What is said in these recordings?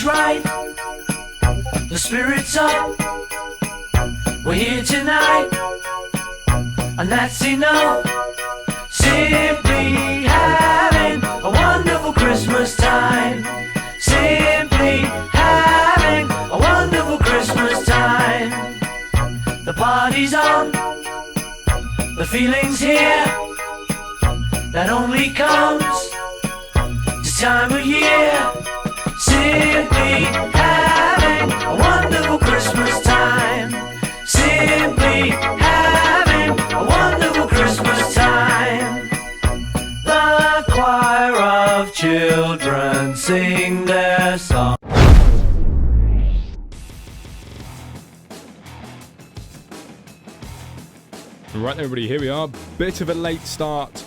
is right, the spirit's up. We're here tonight, and that's enough. Simply having a wonderful Christmas time. Simply having a wonderful Christmas time. The party's on, the feeling's here, that only comes this time of year. Simply having a wonderful Christmas time. Simply having a wonderful Christmas time. The choir of children sing their song. Right, everybody, here we are. Bit of a late start,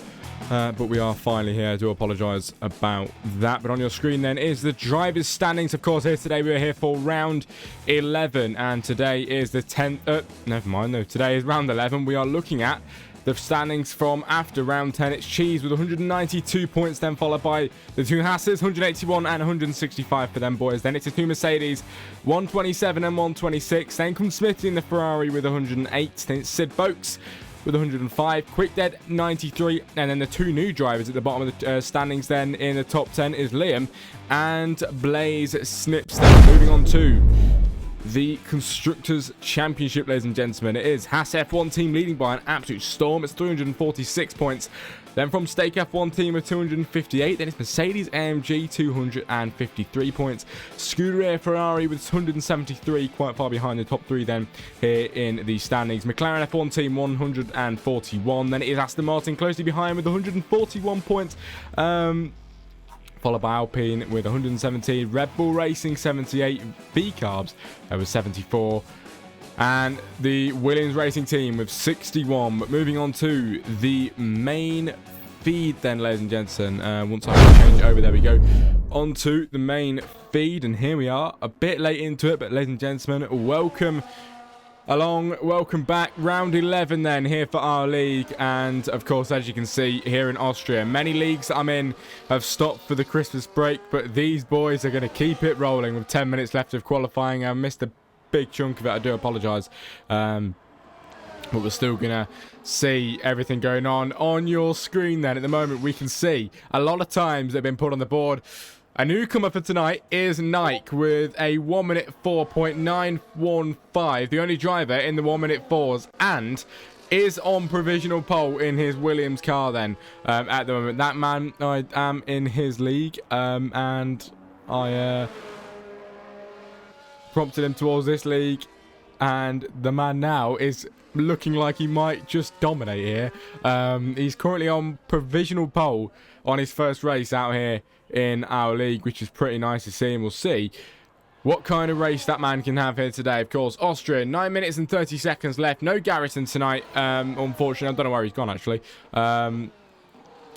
but we are finally here. I do apologise about that. But on your screen then is the drivers' standings. Of course, here today we are here for round 11, and today is the 10th. Never mind, no, today is round 11. We are looking at the standings from after round 10. It's Cheese with 192 points, then followed by the two Hasses, 181 and 165 for them boys. Then it's the two Mercedes, 127 and 126. Then comes Smithy in the Ferrari with 108. Then it's Sid Boakes with 105. Quick Dead, 93. And then the two new drivers at the bottom of the standings then in the top 10 is Liam and Blaze Snips. Then moving on to the Constructors' Championship, ladies and gentlemen. It is Haas F1 team leading by an absolute storm. It's 346 points. Then from Stake F1 team of 258. Then it's Mercedes AMG, 253 points. Scuderia Ferrari with 173, quite far behind the top three then here in the standings. McLaren F1 team, 141. Then it is Aston Martin closely behind with 141 points. Followed by Alpine with 117, Red Bull Racing 78, V-Carbs with 74, and the Williams Racing team with 61. But moving on to the main feed then, ladies and gentlemen. Once I change over, there we go, onto the main feed, and here we are, a bit late into it, but ladies and gentlemen, welcome along, welcome back. Round 11 then here for our league, and of course, as you can see here in Austria, many leagues that I'm in have stopped for the Christmas break, but these boys are going to keep it rolling with 10 minutes left of qualifying. I missed a big chunk of it, I do apologise, but we're still going to see everything going on your screen then. At the moment we can see a lot of times they've been put on the board. A newcomer for tonight is Nike with a 1 minute 4.915, the only driver in the 1 minute 4s, and is on provisional pole in his Williams car then at the moment. That man, I am in his league, and I prompted him towards this league, and the man now is looking like he might just dominate here. He's currently on provisional pole on his first race out here in our league, which is pretty nice to see, and we'll see what kind of race that man can have here today. Of course, Austria, 9 minutes and 30 seconds left. No Garrison tonight, unfortunately. I don't know where he's gone, actually.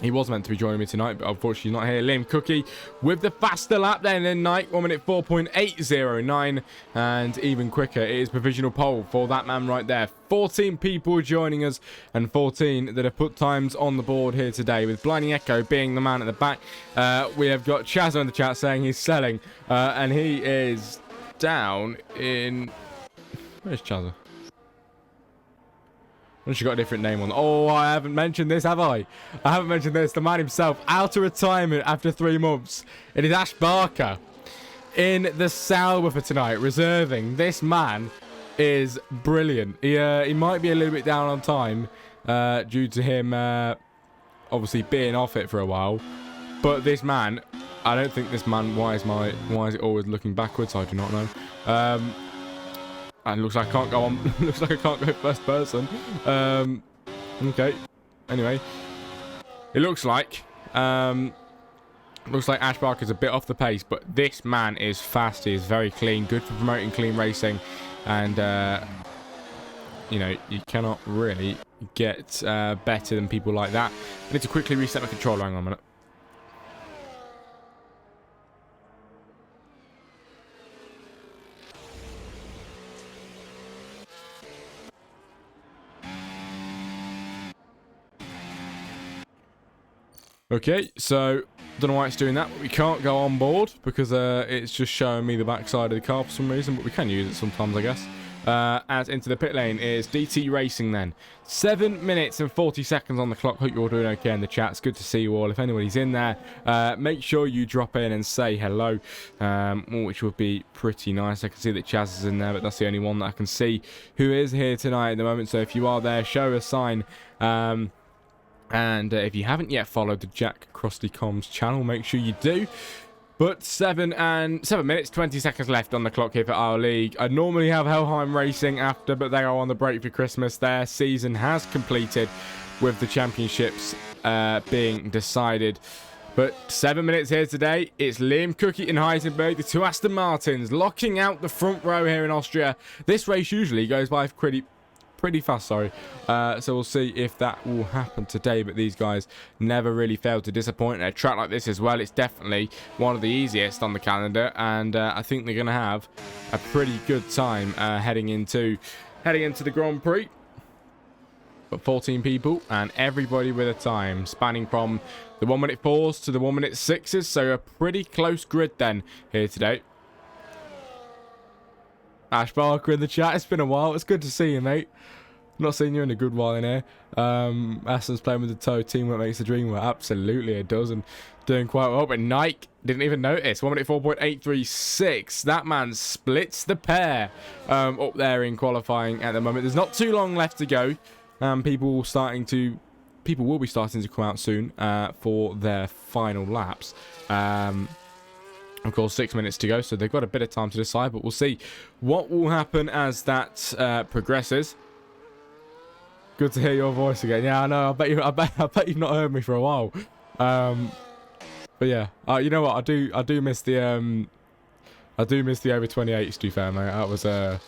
He was meant to be joining me tonight, but unfortunately not here. Liam Cookie with the faster lap then in night, 1 minute 4.809, and even quicker. It is provisional pole for that man right there. 14 people joining us, and 14 that have put times on the board here today, with Blinding Echo being the man at the back. We have got Chazza in the chat saying he's selling, and he is down in... Where's Chazza? She got a different name on. Oh, I haven't mentioned this, have I? I haven't mentioned this. The man himself, out of retirement after 3 months. It is Ash Barker in the Sauber for tonight, reserving. This man is brilliant. He might be a little bit down on time due to him obviously being off it for a while. But this man, I don't think this man. Why is it always looking backwards? I do not know. And looks like I can't go on. Looks like I can't go first person. Okay. Anyway, it looks like Ash Barker's a bit off the pace, but this man is fast. He is very clean, good for promoting clean racing, and you know, you cannot really get better than people like that. I need to quickly reset my controller. Hang on a minute. Okay, so Don't know why it's doing that, but we can't go on board because it's just showing me the backside of the car for some reason, but we can use it sometimes, I guess. As into the pit lane is DT Racing then. 7 minutes and 40 seconds on the clock. Hope you're all doing okay in the chat. It's good to see you all. If anybody's in there, make sure you drop in and say hello, which would be pretty nice. I can see that Chaz is in there, but that's the only one that I can see who is here tonight at the moment. So if you are there, show a sign. And if you haven't yet followed the Jack Crossley Comms channel, make sure you do. But 7 minutes, 20 seconds left on the clock here for our league. I normally have Helheim Racing after, but they are on the break for Christmas. Their season has completed with the championships being decided. But 7 minutes here today. It's Liam Cookie and Heisenberg, the two Aston Martins, locking out the front row here in Austria. This race usually goes by pretty fast, sorry. So we'll see if that will happen today, but these guys never really fail to disappoint at a track like this as well. It's definitely one of the easiest on the calendar, and I think they're going to have a pretty good time heading into the Grand Prix. But 14 people and everybody with a time spanning from the 1-minute 4s to the 1-minute 6s, so a pretty close grid then here today. Ash Barker in the chat. It's been a while. It's good to see you, mate. Not seen you in a good while in here. Aston's playing with the toe. Teamwork makes the dream work. Absolutely, it does. And doing quite well. But Nike didn't even notice. 1 minute 4.836. That man splits the pair up there in qualifying at the moment. There's not too long left to go. People will be starting to come out soon for their final laps. Of course, 6 minutes to go, so they've got a bit of time to decide, but we'll see what will happen as that progresses. Good to hear your voice again. Yeah, I know. I bet you've not heard me for a while. But yeah, you know what? I do miss the over 28s. To be fair, mate, that was a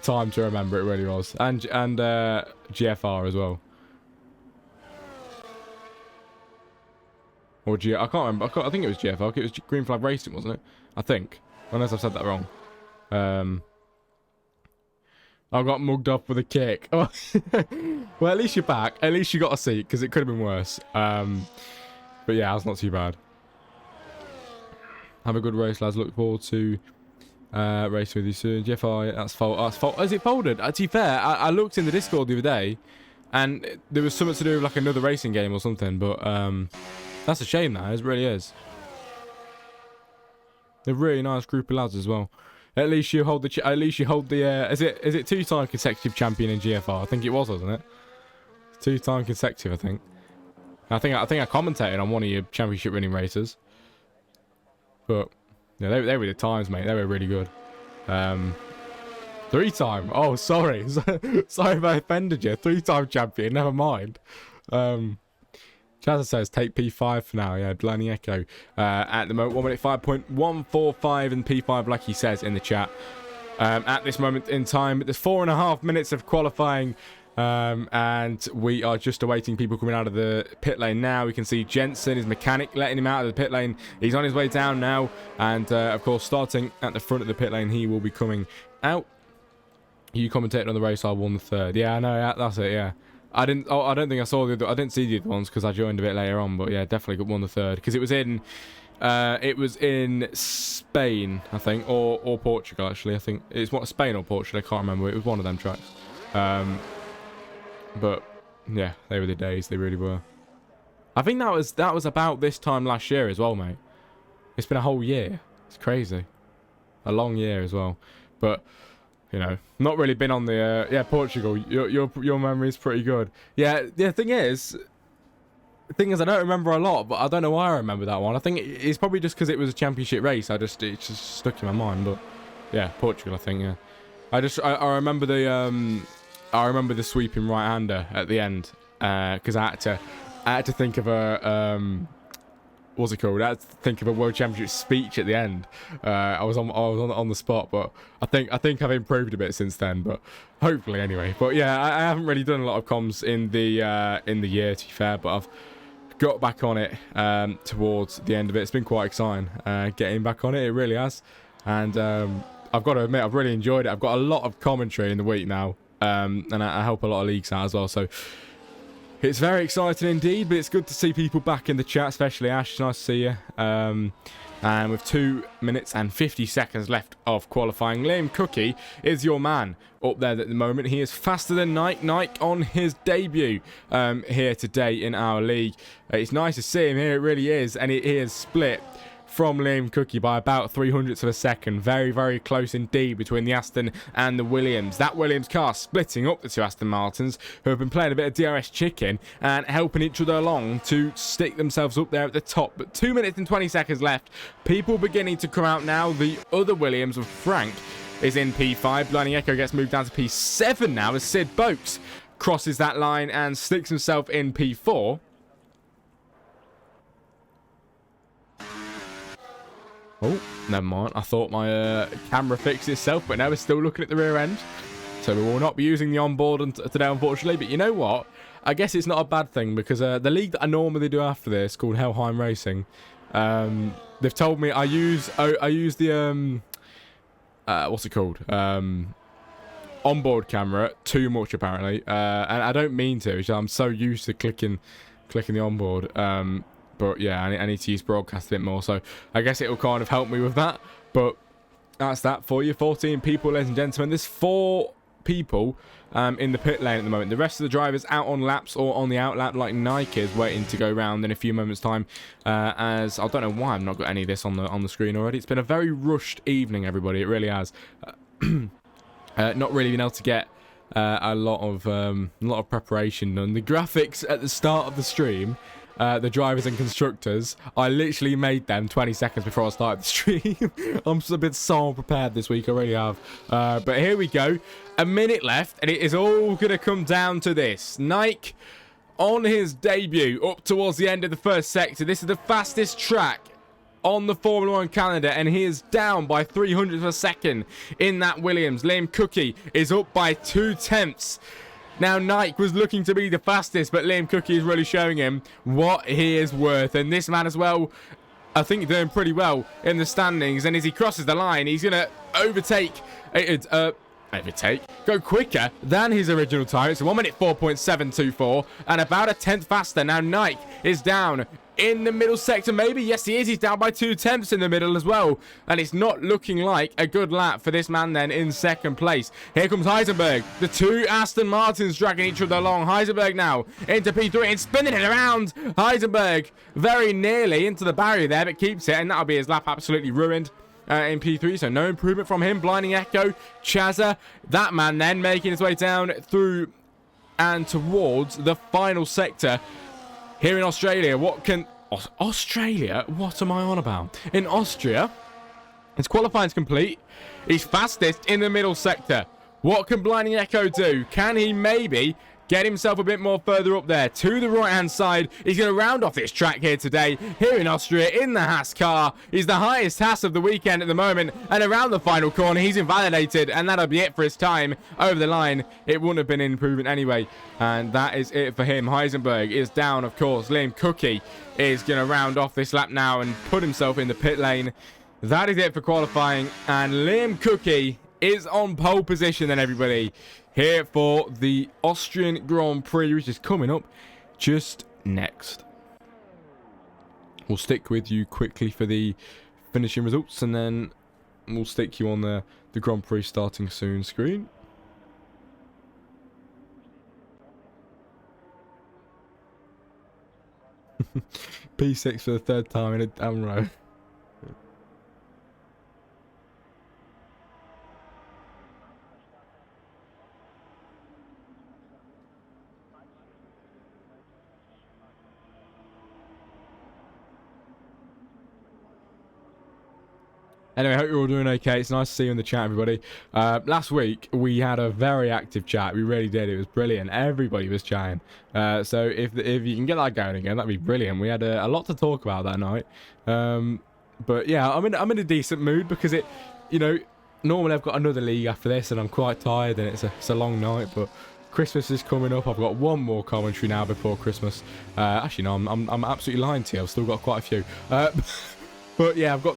time to remember. It really was, and GFR as well. Or I can't remember. I think it was GFR. It was Green Flag Racing, wasn't it? I think. Unless I've said that wrong. I got mugged up with a kick. Oh. Well, at least you're back. At least you got a seat, because it could have been worse. But yeah, that's not too bad. Have a good race, lads. Look forward to racing with you soon. GFR, that's fault. Is it folded? To be fair, I looked in the Discord the other day, and there was something to do with like another racing game or something, but that's a shame, that. It really is. They're a really nice group of lads as well. At least you hold the. Is it 2-time consecutive champion in GFR? I think it was, wasn't it? 2-time consecutive, I think. I think I commentated on one of your championship winning races. But yeah, they were the times, mate. They were really good. 3-time. Oh, sorry. Sorry if I offended you. 3-time champion. Never mind. Chazza says take P5 for now. Yeah, Blaney Echo. At the moment, 1 minute 5.145 and P5, like he says in the chat. At this moment in time, there's 4.5 minutes of qualifying. And we are just awaiting people coming out of the pit lane now. We can see Jensen, his mechanic, letting him out of the pit lane. He's on his way down now. And, of course, starting at the front of the pit lane, he will be coming out. You commentated on the race, I won the third. Yeah, I know, that's it, yeah. I don't think I saw the other. I didn't see the other ones because I joined a bit later on. But yeah, definitely won the third because it was in Spain, I think, or Portugal actually. I think it's Spain or Portugal. I can't remember. It was one of them tracks. But yeah, they were the days. They really were. I think that was about this time last year as well, mate. It's been a whole year. It's crazy. A long year as well. But you know, not really been on the yeah, Portugal. Your memory is pretty good. Yeah, the thing is I don't remember a lot, but I don't know why I remember that one. I think it's probably just because it was a championship race. It just stuck in my mind. But yeah, Portugal, I think. Yeah, I remember the sweeping right hander at the end because I had to think of a what's it called? I had to think of a World Championship speech at the end. I was on the spot, but I think I've improved a bit since then. But hopefully, anyway. But yeah, I haven't really done a lot of comms in the year, to be fair. But I've got back on it towards the end of it. It's been quite exciting getting back on it. It really has, and I've got to admit, I've really enjoyed it. I've got a lot of commentary in the week now, and I help a lot of leagues out as well. So It's very exciting indeed, but it's good to see people back in the chat, especially Ash. It's nice to see you. And with 2 minutes and 50 seconds left of qualifying, Liam Cookie is your man up there at the moment. He is faster than Nike on his debut here today in our league. It's nice to see him here, it really is. And he is split from Liam Cookie by about 300ths of a second. Very, very close indeed between the Aston and the Williams. That Williams car splitting up the two Aston Martins, who have been playing a bit of DRS chicken and helping each other along to stick themselves up there at the top. But 2 minutes and 20 seconds left. People beginning to come out now. The other Williams of Frank is in P5. Blinding Echo gets moved down to P7 now as Sid Boakes crosses that line and sticks himself in P4. Oh, never mind. I thought my camera fixed itself, but now we're still looking at the rear end. So we will not be using the onboard today, unfortunately. But you know what? I guess it's not a bad thing because the league that I normally do after this, called Helheim Racing, they've told me I use the what's it called? Onboard camera too much apparently, and I don't mean to. I'm so used to clicking the onboard. But yeah, I need to use broadcast a bit more, so I guess it will kind of help me with that. But that's that for you. 14 people, ladies and gentlemen. There's 4 people in the pit lane at the moment. The rest of the drivers out on laps or on the out lap, like Nike is waiting to go round in a few moments' time. As I don't know why I've not got any of this on the screen already. It's been a very rushed evening, everybody. It really has. Not really been able to get a lot of preparation done. The graphics at the start of the stream. The drivers and constructors, I literally made them 20 seconds before I started the stream. I'm just a bit so prepared this week, I really have. But here we go. A minute left, and it is all going to come down to this. Nike, on his debut, up towards the end of the first sector. This is the fastest track on the Formula 1 calendar, and he is down by 300ths of a second in that Williams. Liam Cookie is up by 2/10. Now, Nike was looking to be the fastest, but Liam Cookie is really showing him what he is worth. And this man as well, I think, doing pretty well in the standings. And as he crosses the line, he's going to go quicker than his original time. It's 1 minute 4.724 and about a 10th faster. Now, Nike is down in the middle sector, maybe. Yes, he is. He's down by 2/10 in the middle as well. And it's not looking like a good lap for this man then in second place. Here comes Heisenberg. The two Aston Martins dragging each other along. Heisenberg now into P3 and spinning it around. Heisenberg very nearly into the barrier there, but keeps it. And that'll be his lap absolutely ruined in P3. So no improvement from him. Blinding Echo. Chazza. That man then making his way down through and towards the final sector. Here in Australia, Australia? What am I on about? In Austria, his qualifying's complete. He's fastest in the middle sector. What can Blinding Echo do? Can he maybe get himself a bit more further up there to the right-hand side? He's going to round off this track here today, here in Austria, in the Haas car. He's the highest Haas of the weekend at the moment, and around the final corner, he's invalidated, and that'll be it for his time over the line. It wouldn't have been an improvement anyway, and that is it for him. Heisenberg is down, of course. Liam Cookie is going to round off this lap now and put himself in the pit lane. That is it for qualifying, and Liam Cookie is on pole position then, everybody, here for the Austrian Grand Prix, which is coming up just next. We'll stick with you quickly for the finishing results, and then we'll stick you on the Grand Prix starting soon screen. P6 for the 3rd time in a damn row. Anyway, I hope you're all doing okay. It's nice to see you in the chat, everybody. Last week, we had a very active chat. We really did. It was brilliant. Everybody was chatting. So if you can get that going again, that'd be brilliant. We had a lot to talk about that night. But yeah, I'm in a decent mood because normally I've got another league after this and I'm quite tired and it's a long night, but Christmas is coming up. I've got one more commentary now before Christmas. Actually, no, I'm absolutely lying to you. I've still got quite a few. But yeah, I've got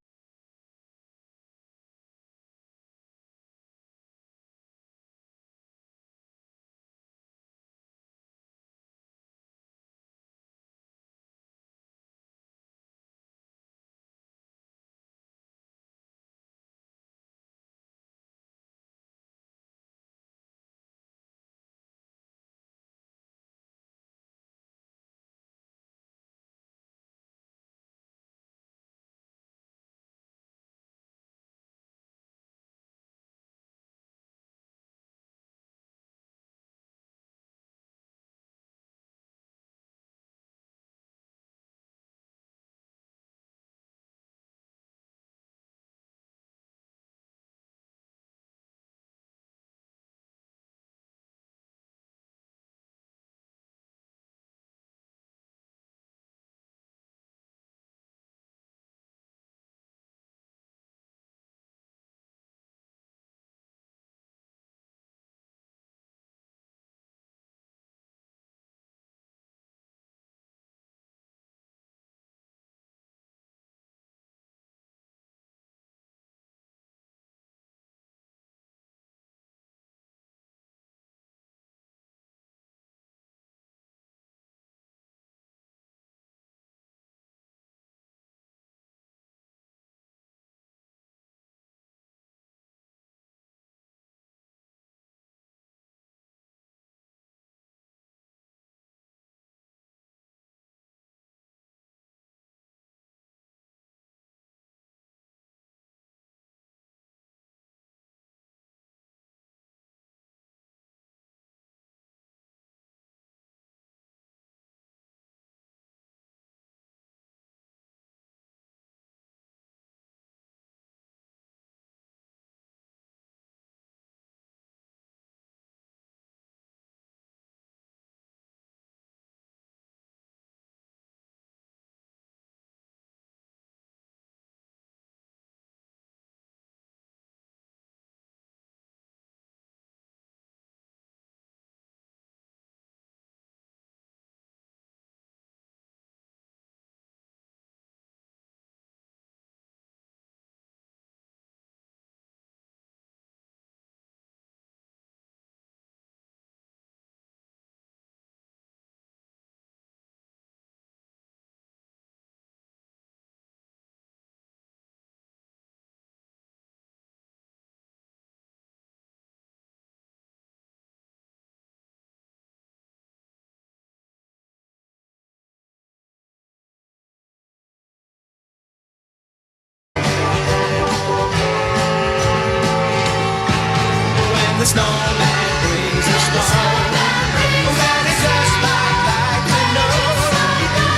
the snowman brings the snow, well, it just might like to know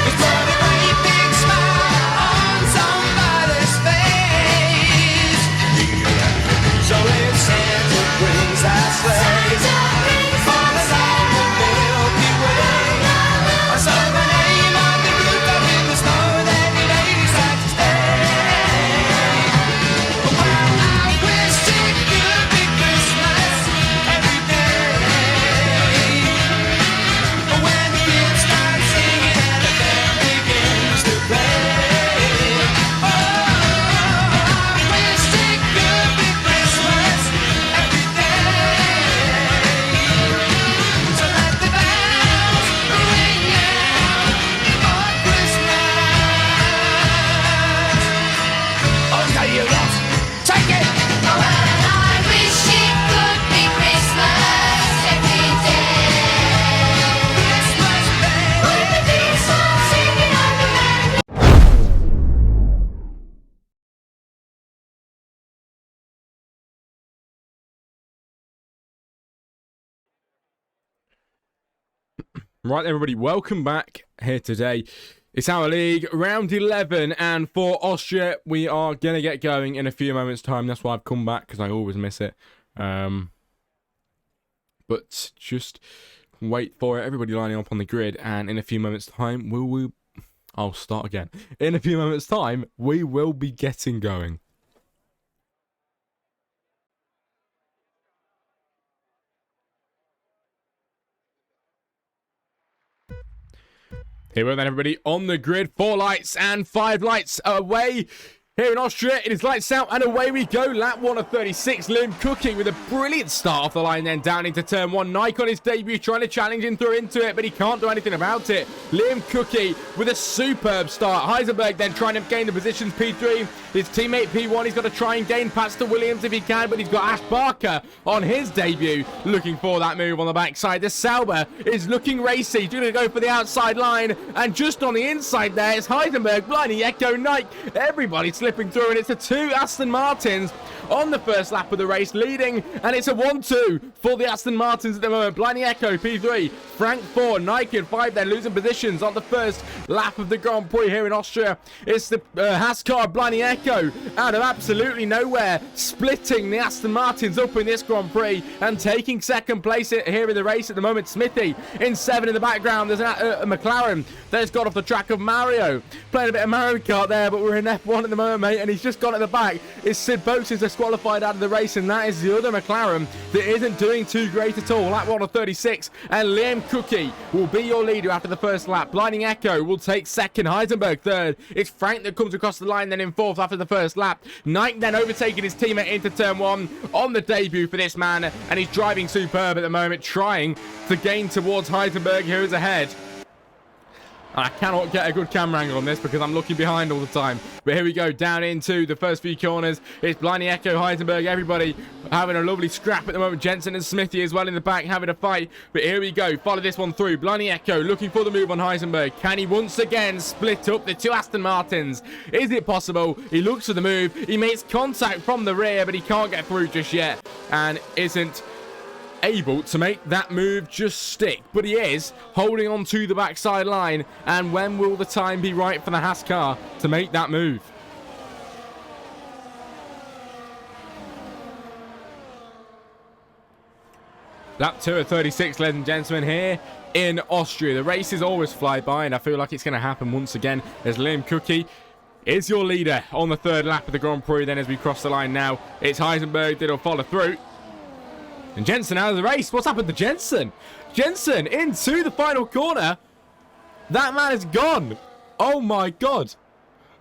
he's put a great big smile on somebody's face. So if Santa brings that sleigh all along the Milky Way, so the name of the rooftop in the snow that he ladies like to stay. Well, I wish it could be Christmas every day, when the kids start singing and the band begins to play. Oh, I wish it could be Christmas every day, so let the bells ring out for Christmas. Okay, you lot, take it. Oh, and I wish it could be Christmas every day. Christmas Day. With the kids all singing on the merry Right, everybody, welcome back here today. It's our league, round 11, and for Austria, we are going to get going in a few moments' time. That's why I've come back, because I always miss it. But just wait for it. Everybody lining up on the grid, and in a few moments' time, I'll start again. In a few moments' time, we will be getting going. Here we are then, everybody, on the grid. 4 lights and 5 lights away. Here in Austria, it is lights out and away we go. Lap 1 of 36, Liam Cookie with a brilliant start off the line, then down into turn 1. Nike on his debut, trying to challenge him through into it, but he can't do anything about it. Liam Cookie with a superb start. Heisenberg then trying to gain the positions, P3. His teammate P1, he's got to try and gain past to Williams if he can, but he's got Ash Barker on his debut, looking for that move on the backside. The Sauber is looking racy, he's going to go for the outside line, and just on the inside there, it's Heisenberg, Bliney, Echo, Nike, everybody slipping through, and it's the 2 Aston Martins on the first lap of the race, leading, and it's a 1-2 for the Aston Martins at the moment. Bliney Echo, P3, Frank 4, Nike and 5, they're losing positions on the first lap of the Grand Prix here in Austria. It's the Haskar, Bliney Echo, out of absolutely nowhere, splitting the Aston Martins up in this Grand Prix and taking second place here in the race at the moment. Smithy in 7 in the background. There's a McLaren that's got off the track of Mario, playing a bit of Mario Kart there, but we're in F1 at the moment, mate, and he's just gone at the back. It's Sid Boats is disqualified out of the race, and that is the other McLaren that isn't doing too great at all. Lap 1 of 36, and Liam Cookie will be your leader after the first lap. Blinding Echo will take second, Heisenberg third. It's Frank that comes across the line then in fourth after the first lap. Nike then overtaking his teammate into turn 1 on the debut for this man, and he's driving superb at the moment, trying to gain towards Heisenberg, who is ahead. I cannot get a good camera angle on this because I'm looking behind all the time. But here we go, down into the first few corners. It's Bliney Echo, Heisenberg, everybody having a lovely scrap at the moment. Jensen and Smithy as well in the back having a fight. But here we go, follow this one through. Bliney Echo looking for the move on Heisenberg. Can he once again split up the 2 Aston Martins? Is it possible? He looks for the move. He makes contact from the rear, but he can't get through just yet. And isn't able to make that move just stick, but he is holding on to the backside line. And when will the time be right for the Haas car to make that move? Lap 2 of 36, ladies and gentlemen, here in Austria. The races always fly by, and I feel like it's going to happen once again as Liam Cookie is your leader on the third lap of the Grand Prix. Then as we cross the line now, it's Heisenberg that'll follow through. And Jensen out of the race. What's happened to Jensen? Jensen into the final corner. That man is gone. Oh my God.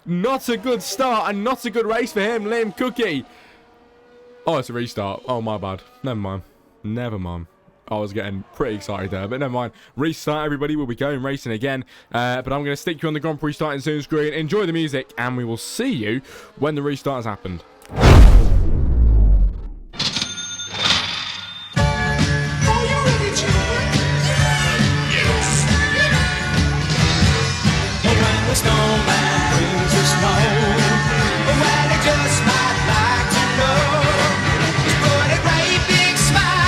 Not a good start and not a good race for him, Liam Cookie. Oh, it's a restart. Oh, my bad. Never mind. Never mind. I was getting pretty excited there, but never mind. Restart, everybody. We'll be going racing again. But I'm going to stick you on the Grand Prix starting soon screen. Enjoy the music, and we will see you when the restart has happened. Snowman brings the snow, well, it just might like to know he's put a great big smile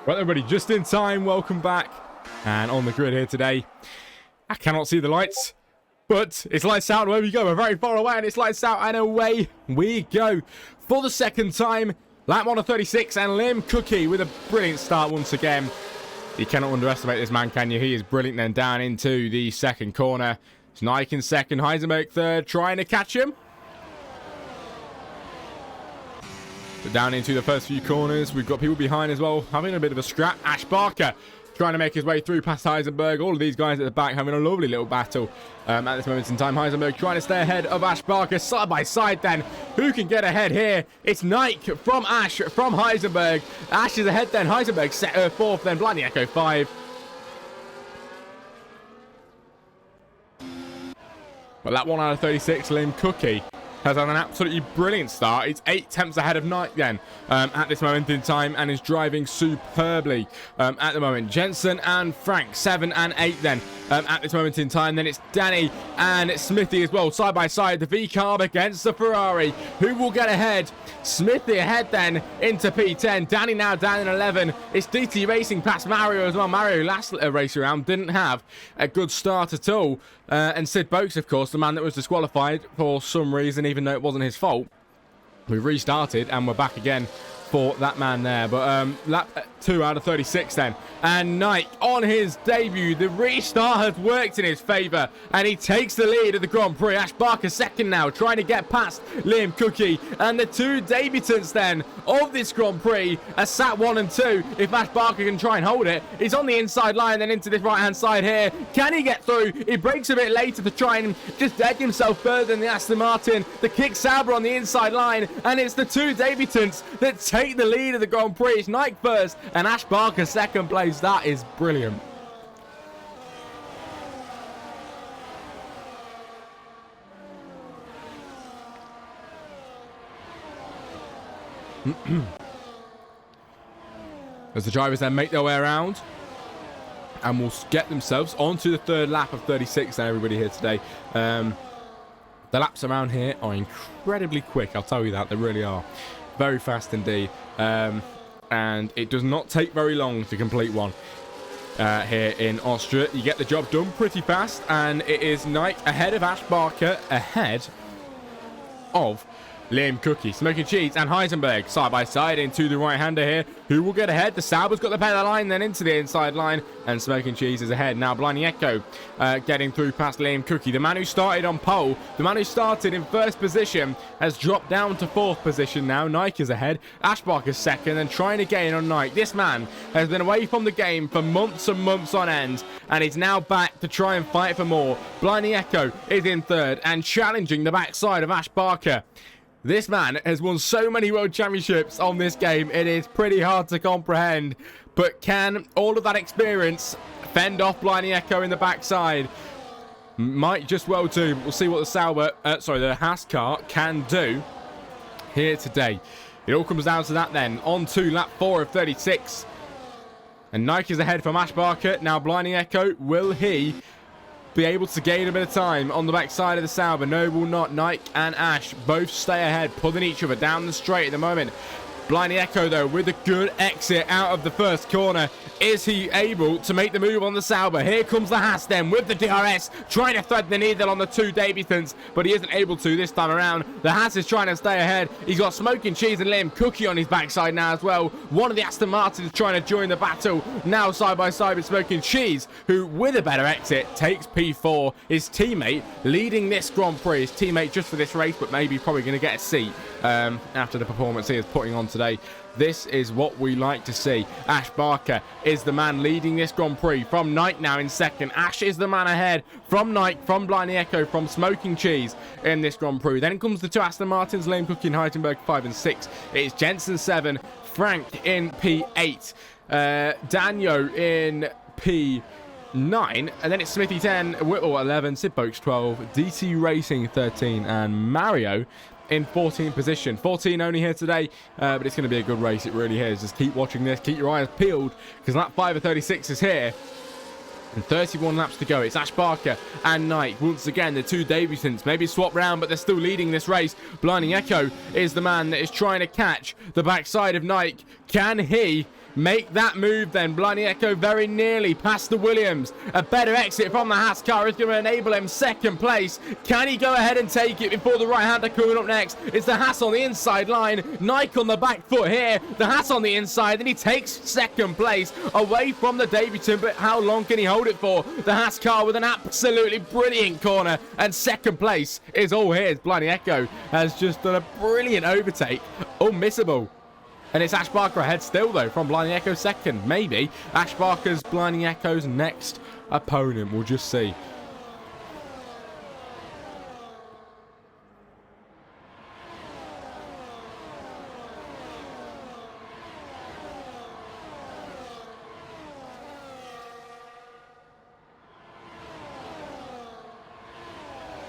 Right, everybody, just in time, welcome back. And on the grid here today, I cannot see the lights, but it's lights out and away we go. We're very far away and it's lights out and away we go. For the second time, lap 1 of 36 and Liam Cookie with a brilliant start once again. You cannot underestimate this man, can you? He is brilliant then down into the second corner. It's Nike in second, Heisenberg third, trying to catch him. But down into the first few corners, we've got people behind as well, having a bit of a scrap. Ash Barker trying to make his way through past Heisenberg. All of these guys at the back having a lovely little battle at this moment in time. Heisenberg trying to stay ahead of Ash Barker, side by side then. Who can get ahead here? It's Nike from Ash, from Heisenberg. Ash is ahead then. Heisenberg set fourth, then Blinding Echo 5. But that 1 out of 36, Liam Cookie has had an absolutely brilliant start. It's 8 tenths ahead of Nike then at this moment in time and is driving superbly at the moment. Jensen and Frank, 7 and 8 then at this moment in time. Then it's Danny and Smithy as well, side by side. The V-Carb against the Ferrari. Who will get ahead? Smithy ahead then into P10. Danny now down in 11. It's DT Racing past Mario as well. Mario last race around didn't have a good start at all. And Sid Boakes, of course, the man that was disqualified for some reason, even though it wasn't his fault. We've restarted and we're back again for that man there. But lap 2 out of 36 then. And Nike on his debut. The restart has worked in his favour. And he takes the lead of the Grand Prix. Ash Barker second now, trying to get past Liam Cookie. And the two debutants then of this Grand Prix are sat 1 and 2. If Ash Barker can try and hold it. He's on the inside line, then into this right-hand side here. Can he get through? He breaks a bit later to try and just edge himself further than the Aston Martin. The kick Sauber on the inside line. And it's the two debutants that take the lead of the Grand Prix. It's Nike first and Ash Barker second place. That is brilliant. As the drivers then make their way around and will get themselves onto the third lap of 36 and everybody here today. The laps around here are incredibly quick, I'll tell you that, they really are. Very fast indeed. And it does not take very long to complete one here in Austria. You get the job done pretty fast, and it is Nike ahead of Ash Barker, ahead of Liam Cookie, Smoking Cheese and Heisenberg side by side into the right-hander here. Who will get ahead? The Sauber's got the better line, then into the inside line, and Smoking Cheese is ahead. Now Blinding Echo getting through past Liam Cookie. The man who started on pole, the man who started in first position, has dropped down to fourth position now. Nike is ahead. Ash Barker's second and trying to gain on Nike. This man has been away from the game for months and months on end, and he's now back to try and fight for more. Blinding Echo is in third and challenging the backside of Ash Barker. This man has won so many world championships on this game, it is pretty hard to comprehend. But can all of that experience fend off Blinding Echo in the backside? Might just well do. We'll see what the Haas car can do here today. It all comes down to that then. On to lap 4 of 36. And Nike is ahead from Ash Barker. Now Blinding Echo, will he be able to gain a bit of time on the backside of the Sauber? No, will not. Nike and Ash both stay ahead, pulling each other down the straight at the moment. Blinding Echo, though, with a good exit out of the first corner. Is he able to make the move on the Sauber? Here comes the Haas then with the DRS, trying to thread the needle on the two debutants, but he isn't able to this time around. The Haas is trying to stay ahead. He's got Smoking Cheese and Liam Cookie on his backside now as well. One of the Aston Martins trying to join the battle. Now side by side with Smoking Cheese, who with a better exit takes P4. His teammate leading this Grand Prix. His teammate just for this race, but maybe probably going to get a seat after the performance he is putting on today. This is what we like to see. Ash Barker is the man leading this Grand Prix from Nike now in second. Ash is the man ahead from Nike, from Blinding Echo, from Smoking Cheese in this Grand Prix. Then comes the two Aston Martins, Liam Cookie and Heisenberg 5 and 6. It's Jensen 7, Frank in P8, Danyo in P9, and then it's Smithy 10, Whittle 11, Sid Boakes 12, DT Racing 13, and Mario in 14th position. 14 only here today, but it's going to be a good race. It really is. Just keep watching this. Keep your eyes peeled, because lap 5 of 36 is here. And 31 laps to go. It's Ash Barker and Nike. Once again, the two debutants. Maybe swap round, but they're still leading this race. Blinding Echo is the man that is trying to catch the backside of Nike. Can he make that move then. Blinding Echo very nearly past the Williams. A better exit from the Haas car is going to enable him second place. Can he go ahead and take it before the right-hander coming up next? It's the Haas on the inside line. Nike on the back foot here. The Haas on the inside. Then he takes second place away from the debutant. But how long can he hold it for? The Haas car with an absolutely brilliant corner. And second place is all his. Blinding Echo has just done a brilliant overtake. Unmissable. And it's Ash Barker ahead still, though, from Blinding Echo second. Maybe Ash Barker's Blinding Echo's next opponent. We'll just see.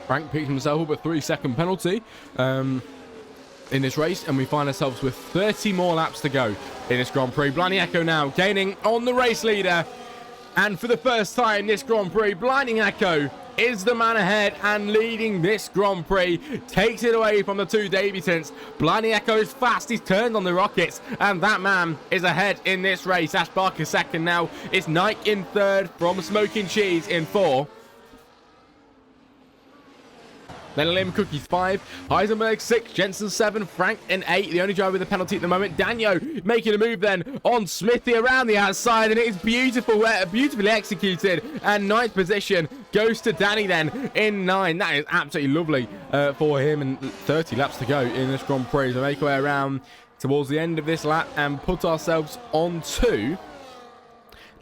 Frank picked himself up a 3-second penalty in this race, and we find ourselves with 30 more laps to go in this Grand Prix. Blinding Echo now gaining on the race leader, and for the first time this Grand Prix, Blinding Echo is the man ahead and leading this Grand Prix. Takes it away from the two debutants. Blinding Echo is fast. He's turned on the rockets, and that man is ahead in this race. Ash Barker second now. It's Nike in third from Smoking Cheese in 4. Then Lim Cookies 5, Heisenberg 6, Jensen 7, Frank in 8, the only driver with a penalty at the moment. Daniel making a move then on Smithy around the outside, and it is beautiful, beautifully executed. And ninth position goes to Danny then in 9. That is absolutely lovely for him, and 30 laps to go in this Grand Prix. So make our way around towards the end of this lap and put ourselves on to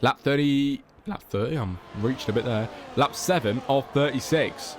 lap 30. Lap 30, I'm reaching a bit there. Lap 7 of 36.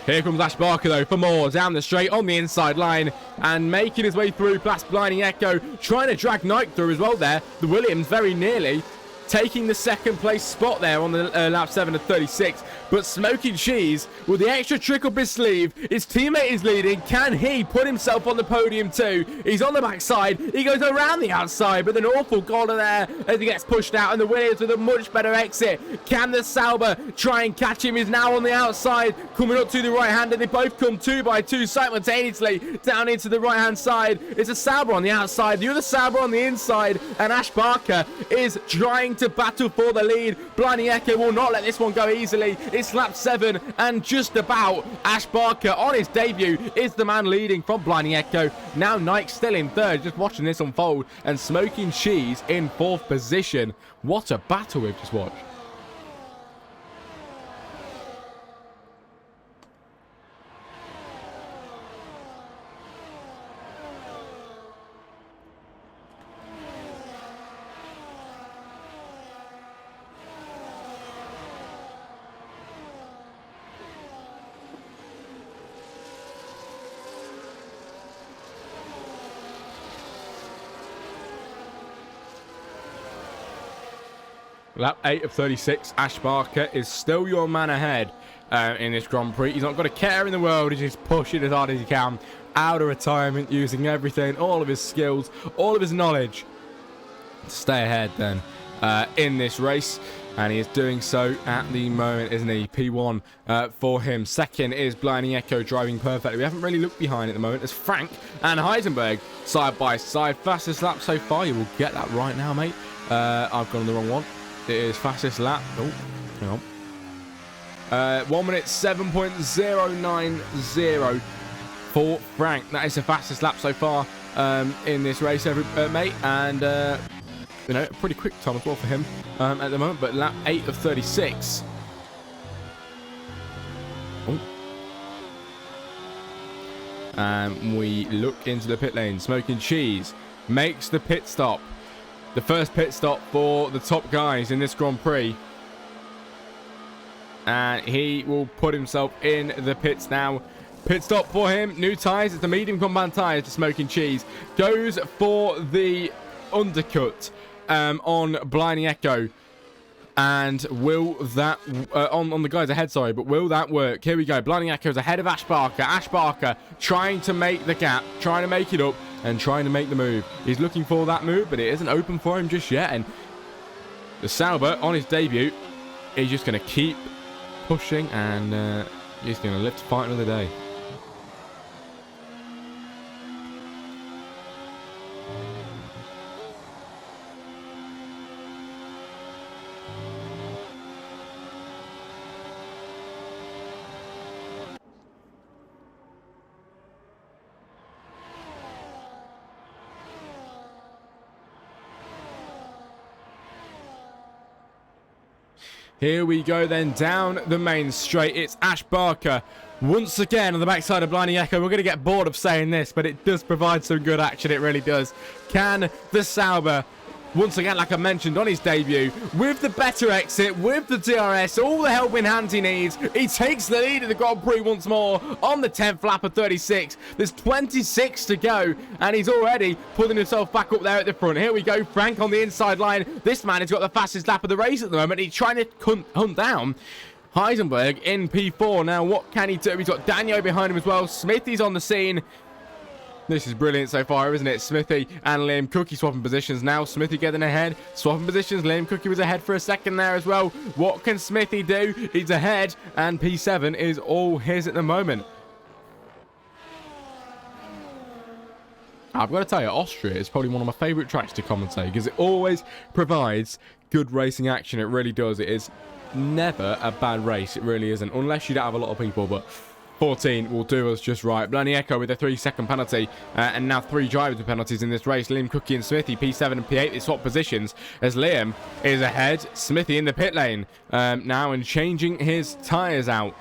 Here comes Ash Barker, though, for more. Down the straight on the inside line and making his way through past Blinding Echo. Trying to drag Nike through as well there. The Williams very nearly taking the second place spot there on the lap 7 of 36. But Smoking Cheese, with the extra trick up his sleeve, his teammate is leading. Can he put himself on the podium too? He's on the backside. He goes around the outside, but an awful corner there as he gets pushed out. And the Williams with a much better exit. Can the Sauber try and catch him? He's now on the outside, coming up to the right-hander. They both come 2 by 2 simultaneously down into the right-hand side. It's a Sauber on the outside, the other Sauber on the inside, and Ash Barker is trying to battle for the lead. Blinding Echo will not let this one go easily. It's lap 7 and just about. Ash Barker on his debut is the man leading from Blinding Echo. Now Nike still in third, just watching this unfold, and Smoking Cheese in 4th position. What a battle we've just watched. Lap 8 of 36, Ash Barker is still your man ahead in this Grand Prix. He's not got a care in the world. He's just pushing as hard as he can out of retirement, using everything, all of his skills, all of his knowledge to stay ahead then in this race. And he is doing so at the moment, isn't he? P1 for him. Second is Blinding Echo driving perfectly. We haven't really looked behind at the moment. As Frank and Heisenberg side by side. Fastest lap so far. You will get that right now, mate. I've gone on the wrong one. It is fastest lap. Oh, hang on. 1 minute 7.090 for Frank. That is the fastest lap so far in this race, mate. And, you know, a pretty quick time as well for him at the moment. But lap 8 of 36. Oh. And we look into the pit lane. Smoking Cheese makes the pit stop. The first pit stop for the top guys in this Grand Prix. And he will put himself in the pits now. Pit stop for him. New tyres. It's the medium compound tyres to Smoking Cheese. Goes for the undercut on Blinding Echo. And will that... on the guys ahead, sorry. But will that work? Here we go. Blinding Echo's ahead of Ash Barker. Ash Barker trying to make the gap. Trying to make it up. And trying to make the move. He's looking for that move, but it isn't open for him just yet. And the Sauber, on his debut, is just going to keep pushing, and he's going to live to fight another day. Here we go then down the main straight. It's Ash Barker once again on the backside of Blinding Echo. We're going to get bored of saying this, but it does provide some good action. It really does. Can the Sauber, once again, like I mentioned on his debut, with the better exit, with the DRS, all the helping hands he needs, he takes the lead of the Grand Prix once more on the 10th lap of 36. There's 26 to go, and he's already pulling himself back up there at the front. Here we go, Frank on the inside line. This man has got the fastest lap of the race at the moment. He's trying to hunt down Heisenberg in P4. Now, what can he do? He's got Daniel behind him as well. Smithy's on the scene. This is brilliant so far, isn't it? Smithy and Liam Cookie swapping positions. Now Smithy getting ahead. Swapping positions. Liam Cookie was ahead for a second there as well. What can Smithy do? He's ahead, and P7 is all his at the moment. I've got to tell you, Austria is probably one of my favourite tracks to commentate because it always provides good racing action. It really does. It is never a bad race. It really isn't, unless you don't have a lot of people, but 14 will do us just right. Blinding Echo with a 3-second penalty, and now 3 drivers with penalties in this race. Liam Cookie and Smithy, P7 and P8, they swap positions as Liam is ahead. Smithy in the pit lane now and changing his tyres out.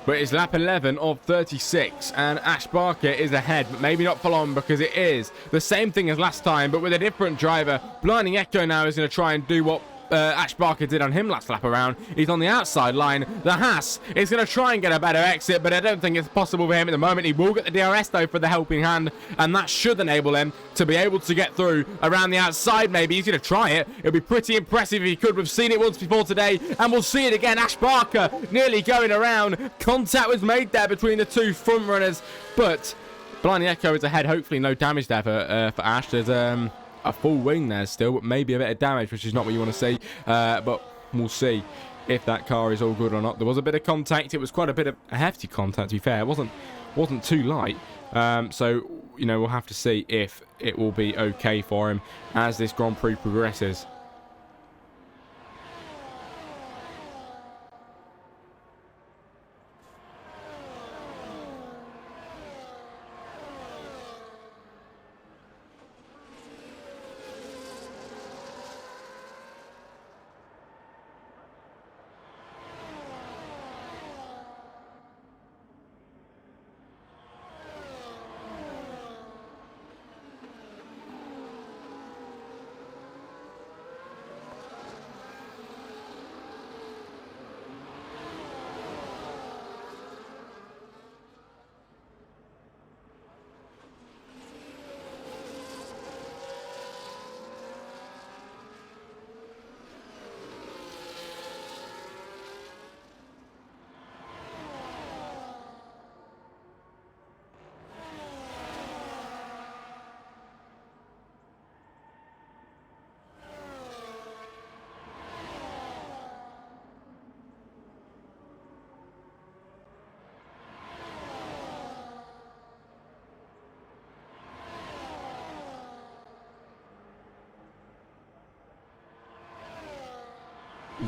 But it's lap 11 of 36, and Ash Barker is ahead, but maybe not for long because it is the same thing as last time, but with a different driver. Blinding Echo now is going to try and do what Ash Barker did on him last lap around. He's on the outside line. The Haas is going to try and get a better exit, but I don't think it's possible for him at the moment. He will get the DRS though for the helping hand, and that should enable him to be able to get through around the outside. Maybe he's going to try it. It'll be pretty impressive if he could. We've seen it once before today, and we'll see it again. Ash Barker nearly going around. Contact was made there between the two front runners, but Blinding Echo is ahead. Hopefully no damage there for Ash. There's a full wing there still, but maybe a bit of damage, which is not what you want to see. But we'll see if that car is all good or not. There was a bit of contact. It was quite a bit of a hefty contact, to be fair. It wasn't too light. So, you know, we'll have to see if it will be okay for him as this Grand Prix progresses.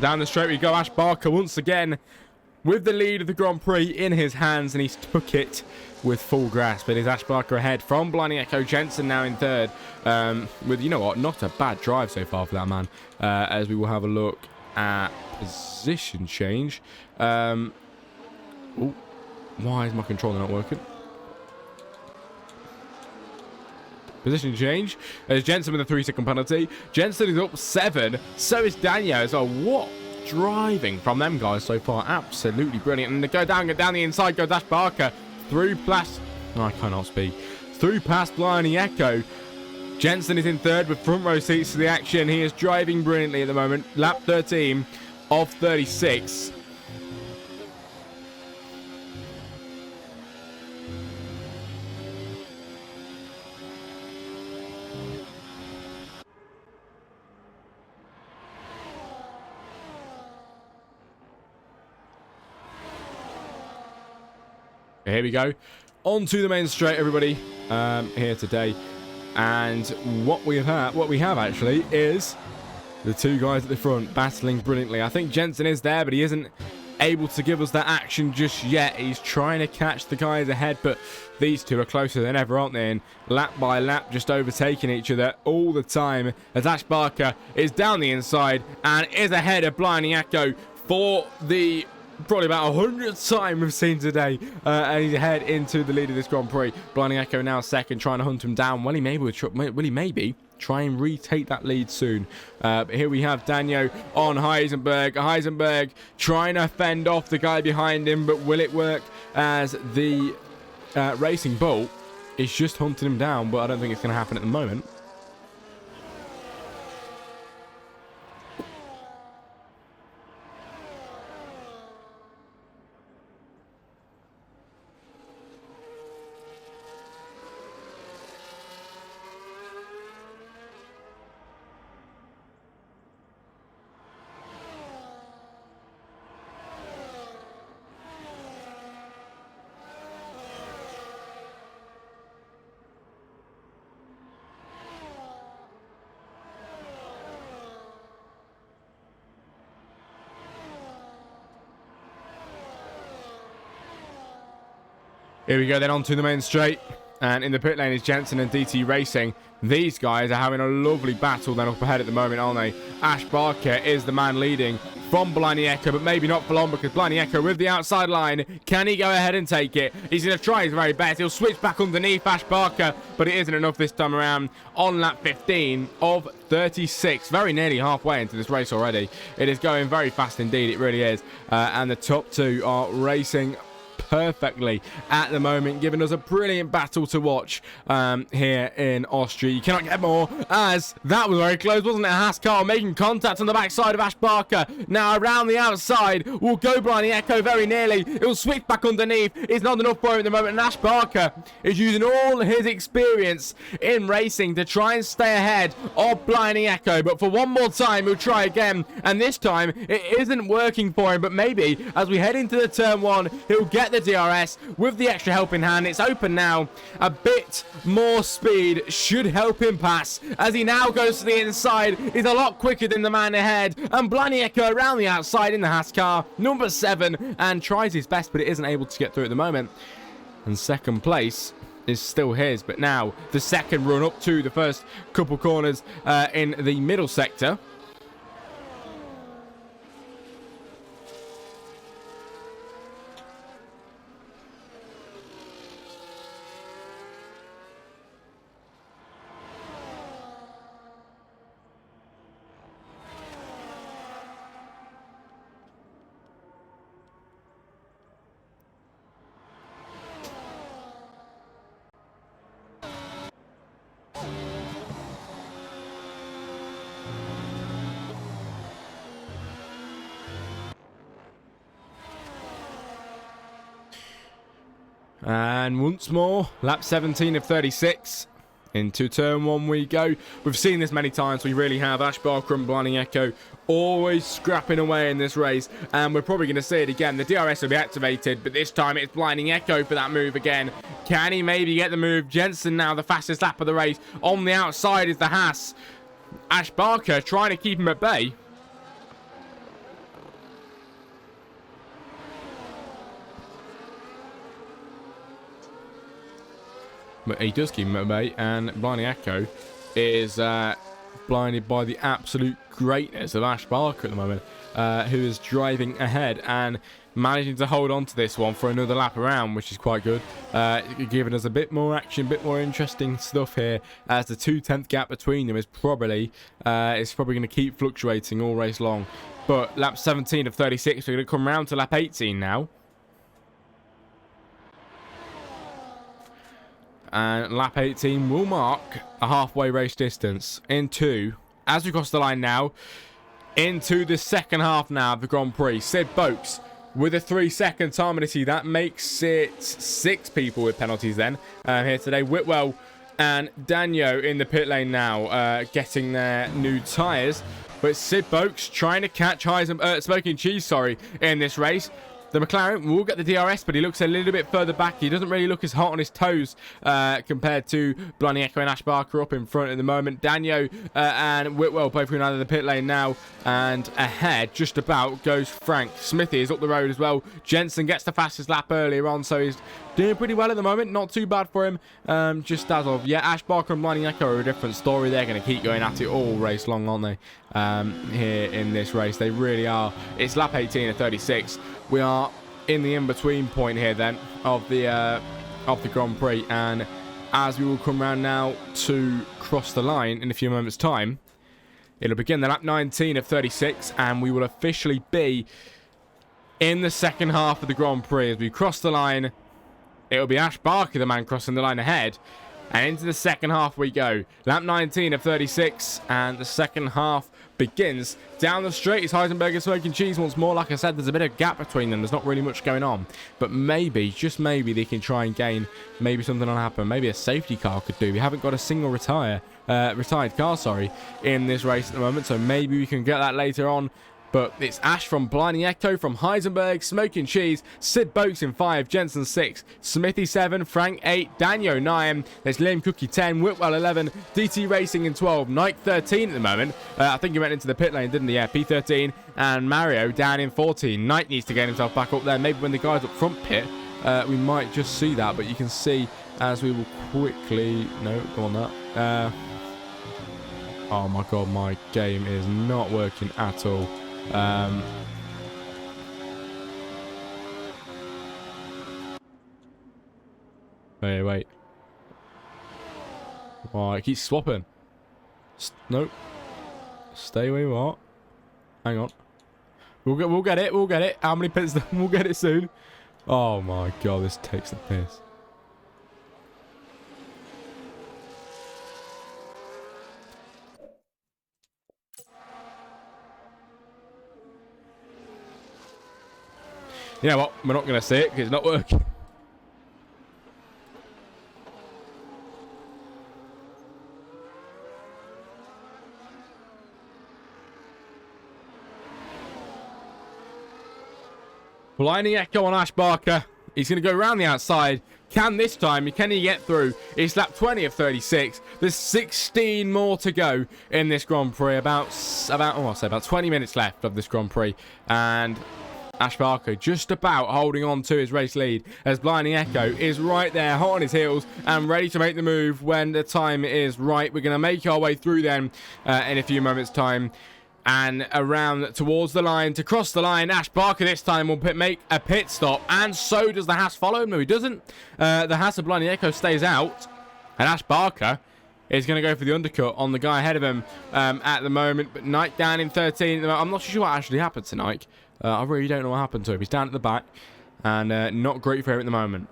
Down the straight we go. Ash Barker once again with the lead of the Grand Prix in his hands, and he's took it with full grasp. It is Ash Barker ahead from Blinding Echo. Jensen now in third with, you know what, not a bad drive so far for that man, as we will have a look at position change. Ooh, why is my controller not working? Position change as Jensen with a 3-second penalty. Jensen is up 7. So is Daniel. So what driving from them guys so far. Absolutely brilliant. And they go down the inside. Goes Ash Barker through past... Oh, I cannot speak. Through past Blinding Echo. Jensen is in third with front row seats to the action. He is driving brilliantly at the moment. Lap 13 of 36. Here we go. On to the main straight, everybody. Here today. And what we have actually is the two guys at the front battling brilliantly. I think Jensen is there, but he isn't able to give us that action just yet. He's trying to catch the guys ahead, but these two are closer than ever, aren't they? And lap by lap, just overtaking each other all the time. As Ash Barker is down the inside and is ahead of Blinding Echo for the probably about 100th time we've seen today. And he's ahead into the lead of this Grand Prix. Blinding Echo now second, trying to hunt him down. Will he maybe try and retake that lead soon? But here we have Daniel on Heisenberg. Heisenberg trying to fend off the guy behind him, but will it work as the Racing Bull is just hunting him down? But I don't think it's going to happen at the moment. Here we go then onto the main straight. And in the pit lane is Jensen and DT Racing. These guys are having a lovely battle then up ahead at the moment, aren't they? Ash Barker is the man leading from Blinding Echo, but maybe not for long because Blinding Echo with the outside line. Can he go ahead and take it? He's going to try his very best. He'll switch back underneath Ash Barker, but it isn't enough this time around on lap 15 of 36. Very nearly halfway into this race already. It is going very fast indeed. It really is. And the top two are racing perfectly at the moment, giving us a brilliant battle to watch here in Austria. You cannot get more, as that was very close, wasn't it? Haas car making contact on the backside of Ash Barker. Now around the outside will go Blinding Echo very nearly. It will switch back underneath. It's not enough for him at the moment, and Ash Barker is using all his experience in racing to try and stay ahead of Blinding Echo. But for one more time, he'll try again, and this time it isn't working for him. But maybe as we head into the turn one, he'll get the DRS with the extra helping hand. It's open now. A bit more speed should help him pass as he now goes to the inside. He's a lot quicker than the man ahead, and Blinding Echo around the outside in the Haas car, number 7, and tries his best, but it isn't able to get through at the moment. And second place is still his, but now the second run up to the first couple corners in the middle sector. And once more, lap 17 of 36. Into turn one we go. We've seen this many times. We really have. Ash Barker and Blinding Echo always scrapping away in this race. And we're probably going to see it again. The DRS will be activated, but this time it's Blinding Echo for that move again. Can he maybe get the move? Jensen now the fastest lap of the race. On the outside is the Haas. Ash Barker trying to keep him at bay. But he does keep him at bay, and Blinding Echo is blinded by the absolute greatness of Ash Barker at the moment, who is driving ahead and managing to hold on to this one for another lap around, which is quite good. Giving us a bit more action, a bit more interesting stuff here, as the 2/10 gap between them is probably going to keep fluctuating all race long. But lap 17 of 36, we're going to come round to lap 18 now. And lap 18 will mark a halfway race distance into, as we cross the line now, into the second half now of the Grand Prix. Sid Boakes with a 3-second time penalty. That makes it 6 people with penalties then here today. Whitwell and Danyo in the pit lane now, getting their new tyres. But Sid Boakes trying to catch Smoking Cheese, in this race. The McLaren will get the DRS, but he looks a little bit further back. He doesn't really look as hot on his toes compared to Blimey Echo and Ash Barker up in front at the moment. Daniel and Whitwell both going out of the pit lane now. And ahead, just about, goes Frank. Smithy is up the road as well. Jensen gets the fastest lap earlier on, so he's doing pretty well at the moment. Not too bad for him. Just as of, yeah, Ash Barker and Blinding Echo are a different story. They're going to keep going at it all race long, aren't they? Here in this race, they really are. It's lap 18 of 36. We are in the in-between point here then of the Grand Prix, and as we will come around now to cross the line in a few moments' time, it'll begin the lap 19 of 36, and we will officially be in the second half of the Grand Prix. As we cross the line, it'll be Ash Barker, the man crossing the line ahead, and into the second half we go. Lap 19 of 36, and the second half begins. Down the straight is Heisenberg and Smoking Cheese once more. Like I said, there's a bit of gap between them. There's not really much going on. But maybe, just maybe, they can try and gain. Maybe something will happen. Maybe a safety car could do. We haven't got a single retired car, in this race at the moment. So maybe we can get that later on. But it's Ash from Blinding Echo, from Heisenberg, Smoking Cheese, Sid Boakes in 5, Jensen 6, Smithy 7, Frank 8, Daniel 9, there's Liam Cookie 10, Whitwell 11, DT Racing in 12, Nike 13 at the moment. I think he went into the pit lane, didn't he? Yeah, P13, and Mario down in 14. Knight needs to get himself back up there. Maybe when the guys up front pit, we might just see that. But you can see as we will quickly... No, go on that. Oh my god, my game is not working at all. Wait. Oh, it keeps swapping. Nope. Stay where you are. Hang on. We'll get it. We'll get it. How many pits? We'll get it soon. Oh my god, this takes the piss. You know what? We're not going to see it because it's not working. Blinding Echo on Ash Barker. He's going to go around the outside. Can this time? Can he get through? It's lap 20 of 36. There's 16 more to go in this Grand Prix. About 20 minutes left of this Grand Prix. And Ash Barker just about holding on to his race lead as Blinding Echo is right there, hot on his heels and ready to make the move when the time is right. We're going to make our way through then in a few moments' time and around towards the line to cross the line. Ash Barker this time will make a pit stop, and so does the Haas follow him. No, he doesn't. The Haas of Blinding Echo stays out, and Ash Barker is going to go for the undercut on the guy ahead of him at the moment. But Knight down in 13. I'm not sure what actually happened to Nike. I really don't know what happened to him. He's down at the back and not great for him at the moment.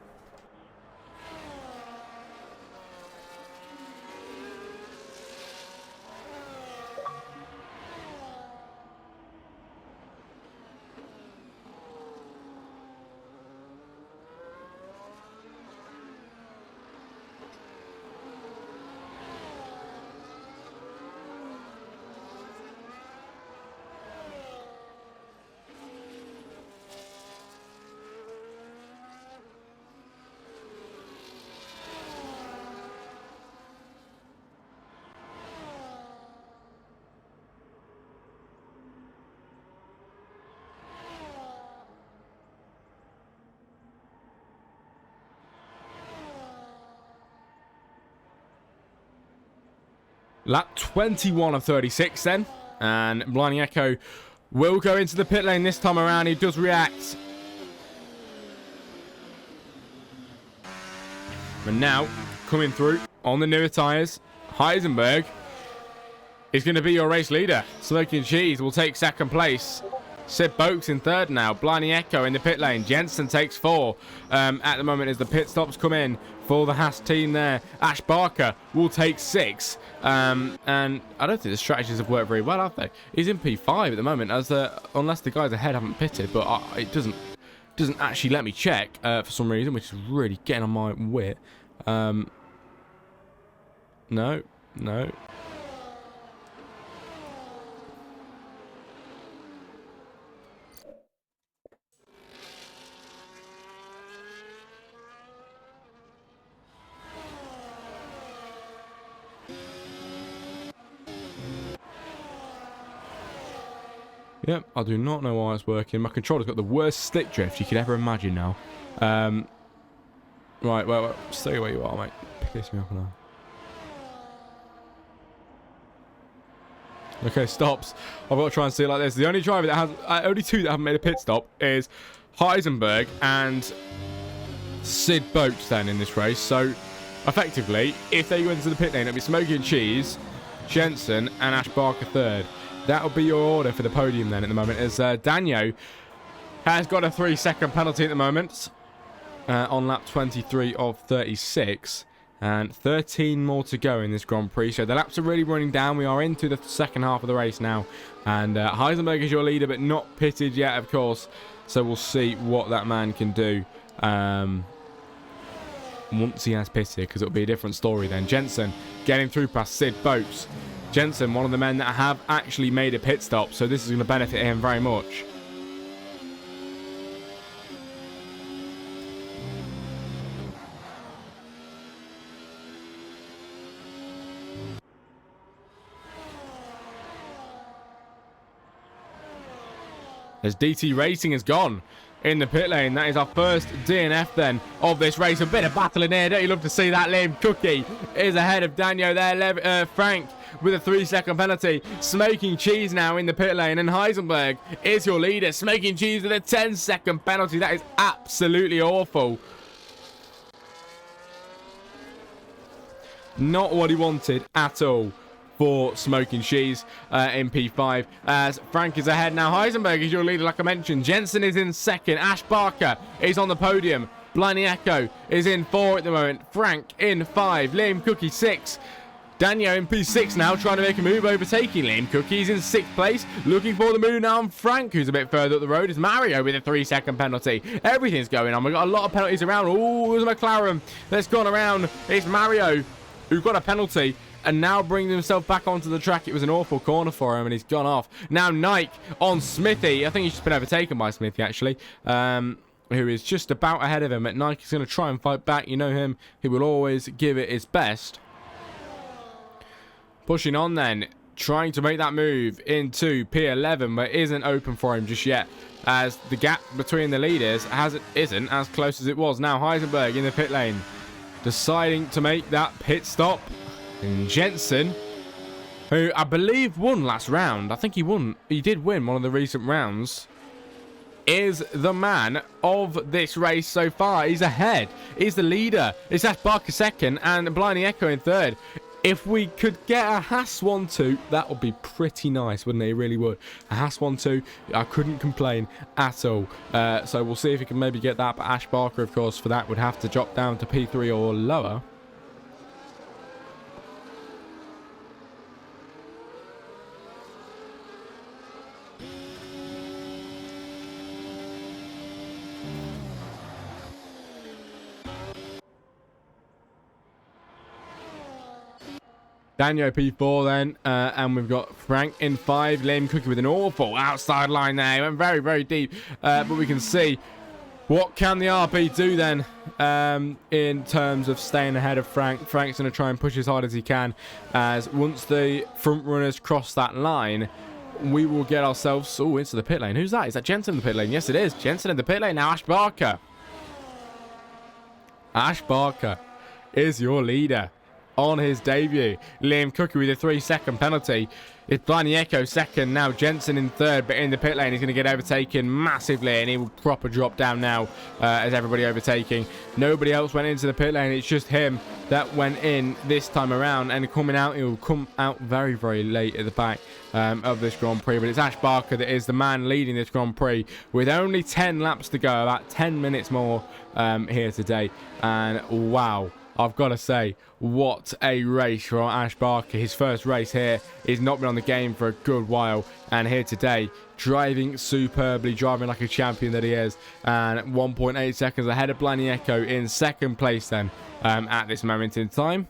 Lap 21 of 36 then. And Blinding Echo will go into the pit lane this time around. He does react. And now, coming through on the newer tyres, Heisenberg is going to be your race leader. Smoking Cheese will take second place. Sid Boakes in third now. Blinding Echo in the pit lane. Jensen takes 4 at the moment as the pit stops come in for the Haas team there. Ash Barker will take 6. And I don't think the strategies have worked very well, have they? He's in P5 at the moment, as unless the guys ahead haven't pitted, but it doesn't actually let me check for some reason, which is really getting on my wit. No. Yep, I do not know why it's working. My controller's got the worst stick drift you could ever imagine now. Right, well, stay where you are, mate. Piss me off now. Okay, stops. I've got to try and see it like this. The only driver that has, only two that haven't made a pit stop is Heisenberg and Sid Boats then in this race. So, effectively, if they go into the pit lane, it'll be Smokey and Cheese, Jensen, and Ash Barker third. That'll be your order for the podium then at the moment, as Daniel has got a 3-second penalty at the moment on lap 23 of 36. And 13 more to go in this Grand Prix. So the laps are really running down. We are into the second half of the race now. And Heisenberg is your leader, but not pitted yet, of course. So we'll see what that man can do once he has pitted, because it'll be a different story then. Jensen getting through past Sid Boats. Jensen, one of the men that have actually made a pit stop. So this is going to benefit him very much. As DT Racing has gone in the pit lane. That is our first DNF then of this race. A bit of battle in here. Don't you love to see that? Liam Cookie is ahead of Daniel there. Frank with a 3-second penalty. Smoking Cheese now in the pit lane. And Heisenberg is your leader. Smoking Cheese with a 10-second penalty. That is absolutely awful. Not what he wanted at all for Smoking Cheese in P5, as Frank is ahead now. Heisenberg is your leader, like I mentioned. Jensen is in second. Ash Barker is on the podium. Bliney Echo is in 4 at the moment. Frank in 5. Liam Cookie 6. Daniel in P6 now, trying to make a move, overtaking Liam Cookie. He's in 6th place, looking for the move now. And Frank, who's a bit further up the road, is Mario with a 3-second penalty. Everything's going on. We've got a lot of penalties around. Oh, there's a McLaren that's gone around. It's Mario who got a penalty and now brings himself back onto the track. It was an awful corner for him, and he's gone off. Now Nike on Smithy. I think he's just been overtaken by Smithy, actually, who is just about ahead of him. But Nike's going to try and fight back. You know him. He will always give it his best. Pushing on then, trying to make that move into P11, but isn't open for him just yet, as the gap between the leaders isn't as close as it was. Now Heisenberg in the pit lane, deciding to make that pit stop. And Jensen, who I believe won last round, I think he did win one of the recent rounds, is the man of this race so far. He's ahead. He's the leader. It's Ash Barker second and Bliney Echo in third. If we could get a Haas 1-2, that would be pretty nice, wouldn't it? It really would. A Haas 1-2, I couldn't complain at all. So we'll see if we can maybe get that. But Ash Barker, of course, for that would have to drop down to P3 or lower. Daniel P4 then, and we've got Frank in 5. Liam Cookie with an awful outside line there. He went very, very deep, but we can see what can the RP do then in terms of staying ahead of Frank. Frank's going to try and push as hard as he can, as once the front runners cross that line, we will get ourselves into the pit lane. Who's that? Is that Jensen in the pit lane? Yes, it is. Jensen in the pit lane now. Ash Barker. Ash Barker is your leader on his debut. Liam Cookie with a 3-second penalty. It's Bliney Echo second. Now Jensen in third, but in the pit lane he's going to get overtaken massively, and he will proper drop down now as everybody overtaking. Nobody else went into the pit lane. It's just him that went in this time around, and coming out, he will come out very, very late at the back of this Grand Prix. But it's Ash Barker that is the man leading this Grand Prix with only 10 laps to go, about 10 minutes more here today. And wow, I've got to say, what a race for Ash Barker. His first race here. He's not been on the game for a good while. And here today, driving superbly, driving like a champion that he is. And 1.8 seconds ahead of Bliney Echo in second place then at this moment in time.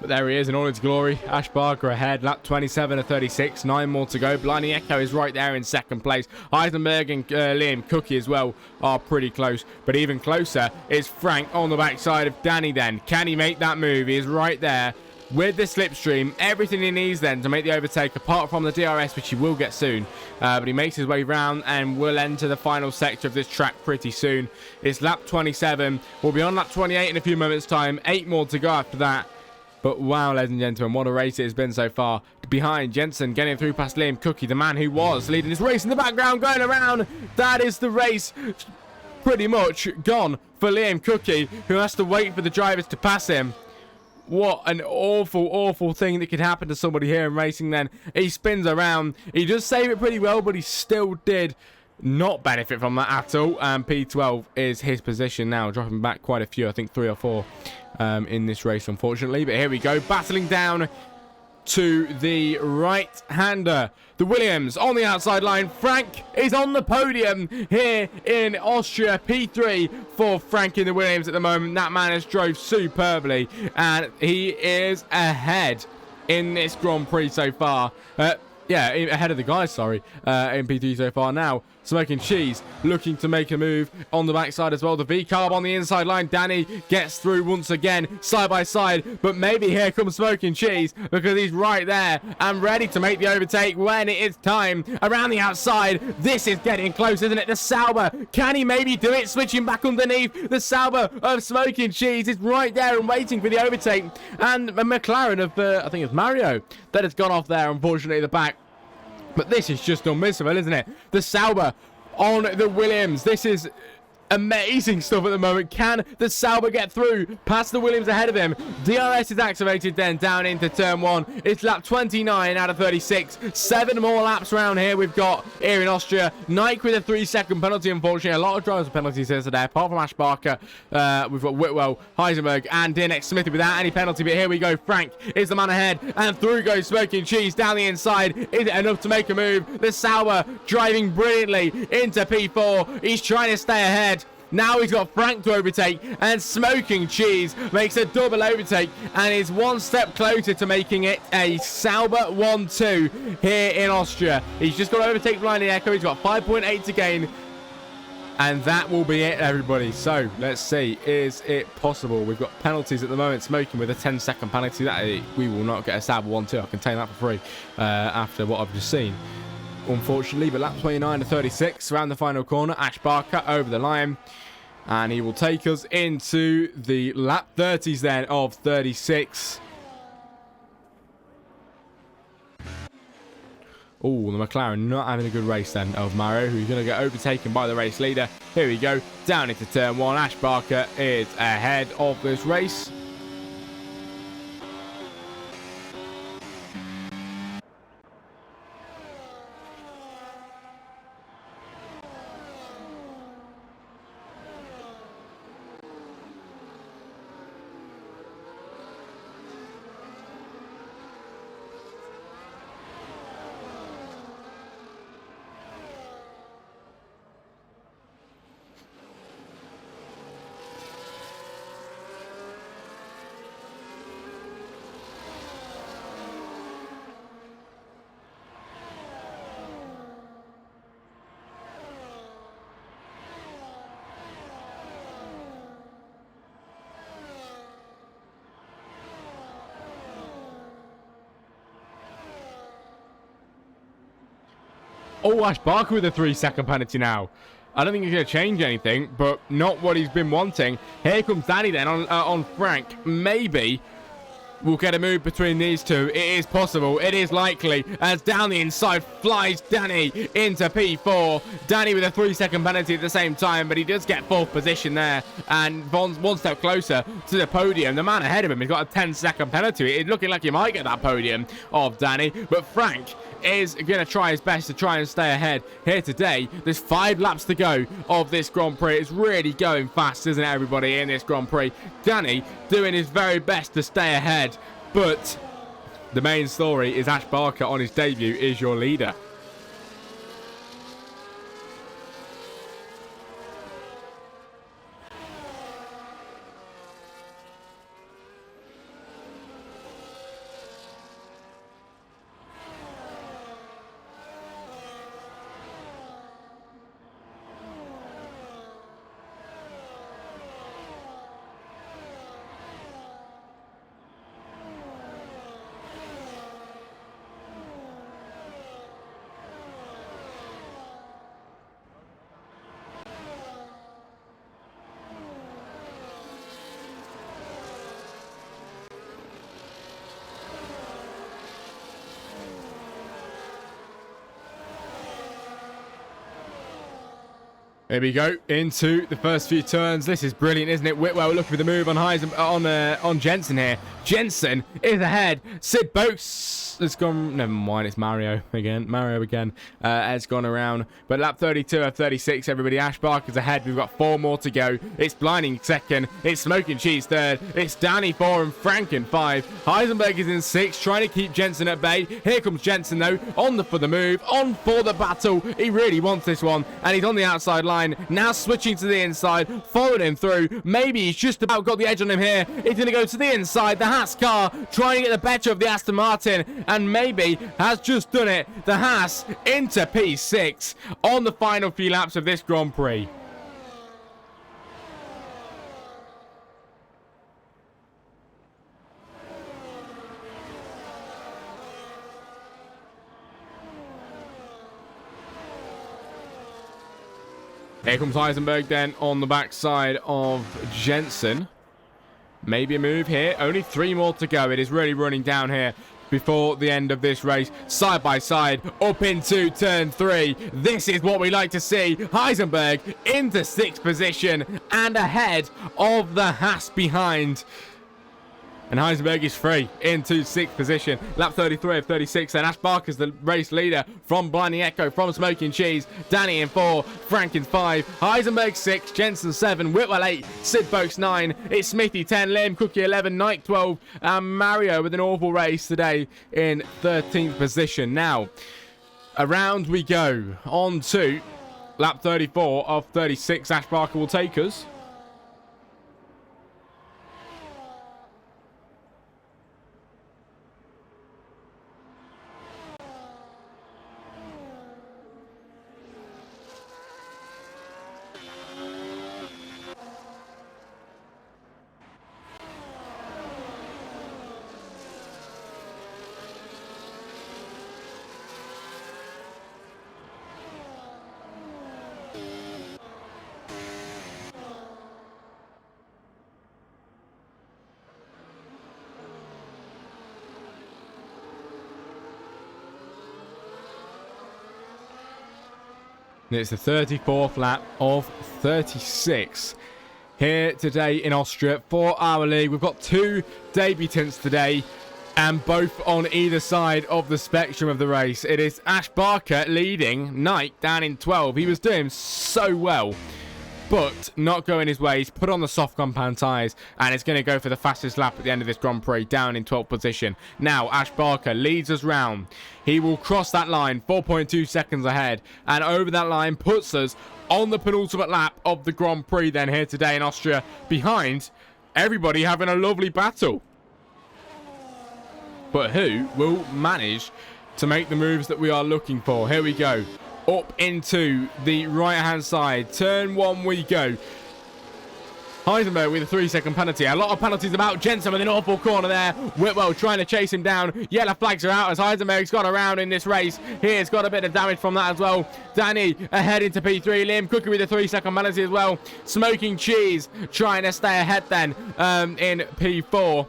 But there he is in all its glory. Ash Barker ahead, lap 27 of 36, 9 more to go. Blinding Echo is right there in second place. Heisenberg and Liam Cookie as well are pretty close. But even closer is Frank on the backside of Danny then. Can he make that move? He is right there with the slipstream. Everything he needs then to make the overtake, apart from the DRS, which he will get soon. But he makes his way round and will enter the final sector of this track pretty soon. It's lap 27. We'll be on lap 28 in a few moments' time. 8 more to go after that. But wow, ladies and gentlemen, what a race it has been so far. Behind, Jensen getting through past Liam Cookie, the man who was leading this race in the background, going around. That is the race pretty much gone for Liam Cookie, who has to wait for the drivers to pass him. What an awful, awful thing that could happen to somebody here in racing then. He spins around. He does save it pretty well, but he still did not benefit from that at all. And P12 is his position now, dropping back quite a few, I think 3 or 4 in this race, unfortunately. But here we go, battling down to the right-hander. The Williams on the outside line. Frank is on the podium here in Austria. P3 for Frank in the Williams at the moment. That man has drove superbly, and he is ahead in this Grand Prix so far. Yeah, ahead of the guys, sorry, in P3 so far now. Smoking Cheese looking to make a move on the backside as well. The V-carb on the inside line. Danny gets through once again, side by side. But maybe here comes Smoking Cheese, because he's right there and ready to make the overtake when it is time. Around the outside, this is getting close, isn't it? The Sauber, can he maybe do it? Switching back underneath. The Sauber of Smoking Cheese is right there and waiting for the overtake. And a McLaren of, I think it's Mario, that has gone off there, unfortunately, at the back. But this is just unmissable, isn't it? The Sauber on the Williams. This is amazing stuff at the moment. Can the Sauber get through past the Williams ahead of him? DRS is activated then down into turn 1. It's lap 29 out of 36. 7 more laps around here we've got here in Austria. Nike with a 3-second penalty, unfortunately. A lot of drivers with penalties here today, apart from Ash Barker. We've got Whitwell, Heisenberg, and DNX Smithy without any penalty. But here we go. Frank is the man ahead, and through goes Smoking Cheese down the inside. Is it enough to make a move? The Sauber driving brilliantly into P4. He's trying to stay ahead. Now he's got Frank to overtake, and Smoking Cheese makes a double overtake and is one step closer to making it a Sauber 1-2 here in Austria. He's just got to overtake Blinding Echo. He's got 5.8 to gain, and that will be it, everybody. So let's see, is it possible? We've got penalties at the moment. Smoking with a 10-second penalty. That we will not get a Sauber 1-2. I can tell you that for free after what I've just seen, unfortunately. But lap 29 to 36 around the final corner. Ash Barker over the line, and he will take us into the lap 30s then of 36. Oh, the McLaren not having a good race then of Mario, who's going to get overtaken by the race leader. Here we go, down into turn 1. Ash Barker is ahead of this race. Oh, Ash Barker with a 3-second penalty now. I don't think he's going to change anything, but not what he's been wanting. Here comes Danny then on Frank. Maybe we'll get a move between these two. It is possible. It is likely. As down the inside flies Danny into P4. Danny with a 3-second penalty at the same time, but he does get 4th position there. And Von's one step closer to the podium. The man ahead of him has got a 10-second penalty. It's looking like he might get that podium of Danny. But Frank is going to try his best to try and stay ahead here today. There's 5 laps to go of this Grand Prix. It's really going fast, isn't it, everybody, in this Grand Prix? Danny doing his very best to stay ahead, but the main story is Ash Barker on his debut is your leader. There we go, into the first few turns. This is brilliant, isn't it? Whitwell looking for the move on on Jensen here. Jensen is ahead. Sid Boats has gone. Never mind, it's Mario again. Has gone around. But lap 32 of 36, everybody. Ash Barker's ahead. We've got 4 more to go. It's Blinding second. It's Smoking Cheese third. It's Danny 4 and Franken 5. Heisenberg is in 6, trying to keep Jensen at bay. Here comes Jensen though, for the move, on for the battle. He really wants this one, and he's on the outside line. Now switching to the inside, following him through. Maybe he's just about got the edge on him here. He's going to go to the inside. The Haas car trying to get the better of the Aston Martin, and maybe has just done it. The Haas into P6 on the final few laps of this Grand Prix. Here comes Heisenberg then on the backside of Jensen. Maybe a move here. Only 3 more to go. It is really running down here before the end of this race. Side by side, up into turn 3. This is what we like to see. Heisenberg into 6th position and ahead of the Haas behind. And Heisenberg is free into 6th position. Lap 33 of 36. And Ash Barker's the race leader from Blinding Echo, from Smoking Cheese. Danny in 4, Franken 5, Heisenberg 6, Jensen 7, Whitwell 8, Sid Boaks 9. It's Smithy 10, Liam Cookie 11, Nike 12, and Mario with an awful race today in 13th position. Now, around we go. On to lap 34 of 36. Ash Barker will take us. It's the 34th lap of 36 here today in Austria for our league. We've got 2 debutants today, and both on either side of the spectrum of the race. It is Ash Barker leading, Nike down in 12. He was doing so well, but not going his way. He's put on the soft compound tyres, and it's going to go for the fastest lap at the end of this Grand Prix, down in 12th position. Now, Ash Barker leads us round. He will cross that line 4.2 seconds ahead, and over that line puts us on the penultimate lap of the Grand Prix then here today in Austria, behind everybody having a lovely battle. But who will manage to make the moves that we are looking for? Here we go. Up into the right-hand side. Turn 1 we go. Heisenberg with a 3-second penalty. A lot of penalties about. Jensen with an awful corner there. Whitwell trying to chase him down. Yellow flags are out as Heisenberg's gone around in this race. He's got a bit of damage from that as well. Danny ahead into P3. Liam Cookie with a 3-second penalty as well. Smoking Cheese trying to stay ahead then in P4.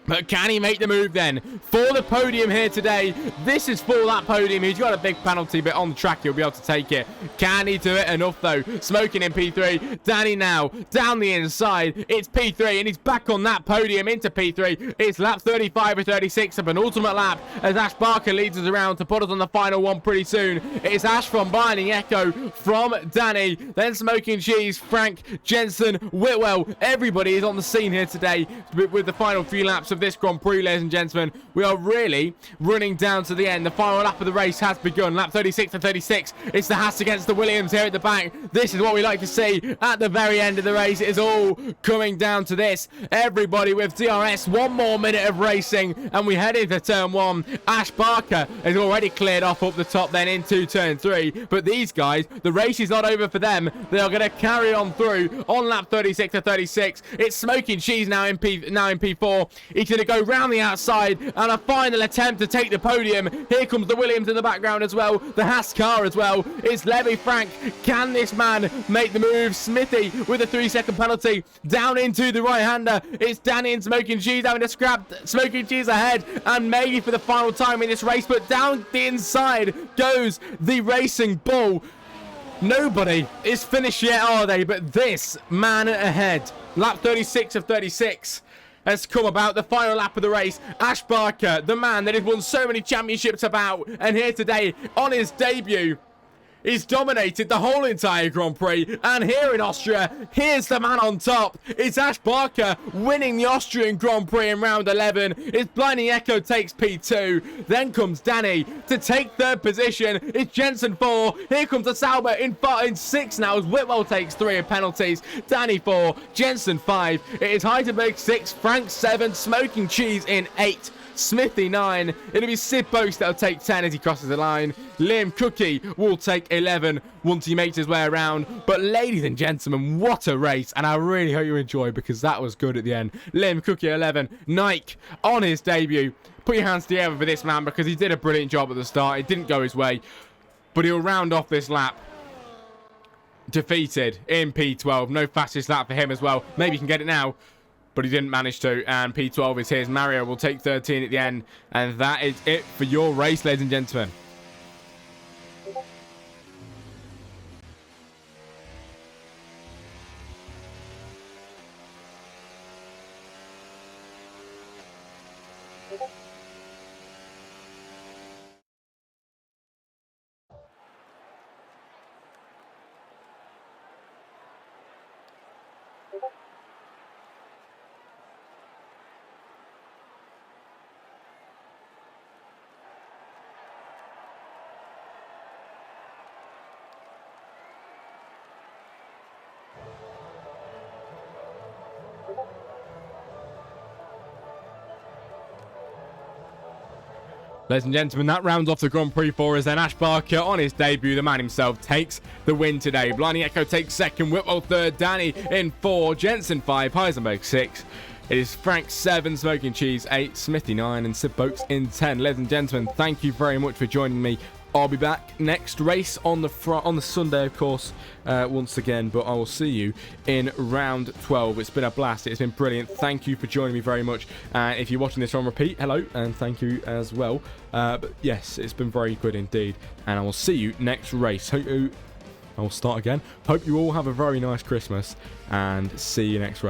But can he make the move then for the podium here today? This is for that podium. He's got a big penalty, but on the track he'll be able to take it. Can he do it enough though? Smoking in P3. Danny now down the inside. It's P3 and he's back on that podium into P3. It's lap 35 or 36, a penultimate lap as Ash Barker leads us around to put us on the final one pretty soon. It's Ash from Blinding Echo, from Danny, then Smoking Cheese, Frank, Jensen, Whitwell. Everybody is on the scene here today with the final few laps of this Grand Prix, ladies and gentlemen. We are really running down to the end. The final lap of the race has begun. Lap 36 to 36. It's the Haas against the Williams here at the back. This is what we like to see at the very end of the race. It is all coming down to this. Everybody with DRS. 1 more minute of racing and we head into turn 1. Ash Barker is already cleared off up the top then into turn 3. But these guys, the race is not over for them. They are going to carry on through on lap 36 to 36. It's Smoking Cheese now in P4. He's going to go round the outside and a final attempt to take the podium. Here comes the Williams in the background as well. The Haas car as well. It's Levy Frank. Can this man make the move? Smithy with a 3-second penalty down into the right-hander. It's Danny and Smoking Cheese having a scrap. Smoking Cheese ahead and maybe for the final time in this race, but down the inside goes the Racing Bull. Nobody is finished yet, are they? But this man ahead, lap 36 of 36, has come about, the final lap of the race. Ash Barker, the man that has won so many championships about, and here today on his debut, he's dominated the whole entire Grand Prix. And here in Austria, here's the man on top. It's Ash Barker winning the Austrian Grand Prix in round 11. It's Blinding Echo takes P2. Then comes Danny to take third position. It's Jensen 4. Here comes the Sauber in 6 now as Whitwell takes 3 of penalties. Danny 4. Jensen 5. It is Heidelberg 6. Frank 7. Smoking Cheese in 8. Smithy 9. It'll be Sid Boast that'll take 10 as he crosses the line. Liam Cookie will take 11 once he makes his way around. But ladies and gentlemen, what a race. And I really hope you enjoy, because that was good at the end. Liam Cookie 11. Nike on his debut. Put your hands together for this man, because he did a brilliant job at the start. It didn't go his way, but he'll round off this lap defeated in P12. No fastest lap for him as well. Maybe he can get it now, but he didn't manage to, and P12 is his. Mario will take 13 at the end, and that is it for your race, ladies and gentlemen. Ladies and gentlemen, that rounds off the Grand Prix for us. Then Ash Barker on his debut, the man himself, takes the win today. Blinding Echo takes second, Whitwell third, Danny in 4, Jensen 5, Heisenberg 6. It is Frank 7, Smoking Cheese 8, Smithy 9, and Sid Boats in 10. Ladies and gentlemen, thank you very much for joining me. I'll be back next race on the Sunday, of course, once again, but I will see you in round 12. It's been a blast. It's been brilliant. Thank you for joining me very much. If you're watching this on repeat, hello, and thank you as well. But yes, it's been very good indeed, and I will see you next race. I will start again. Hope you all have a very nice Christmas, and see you next race.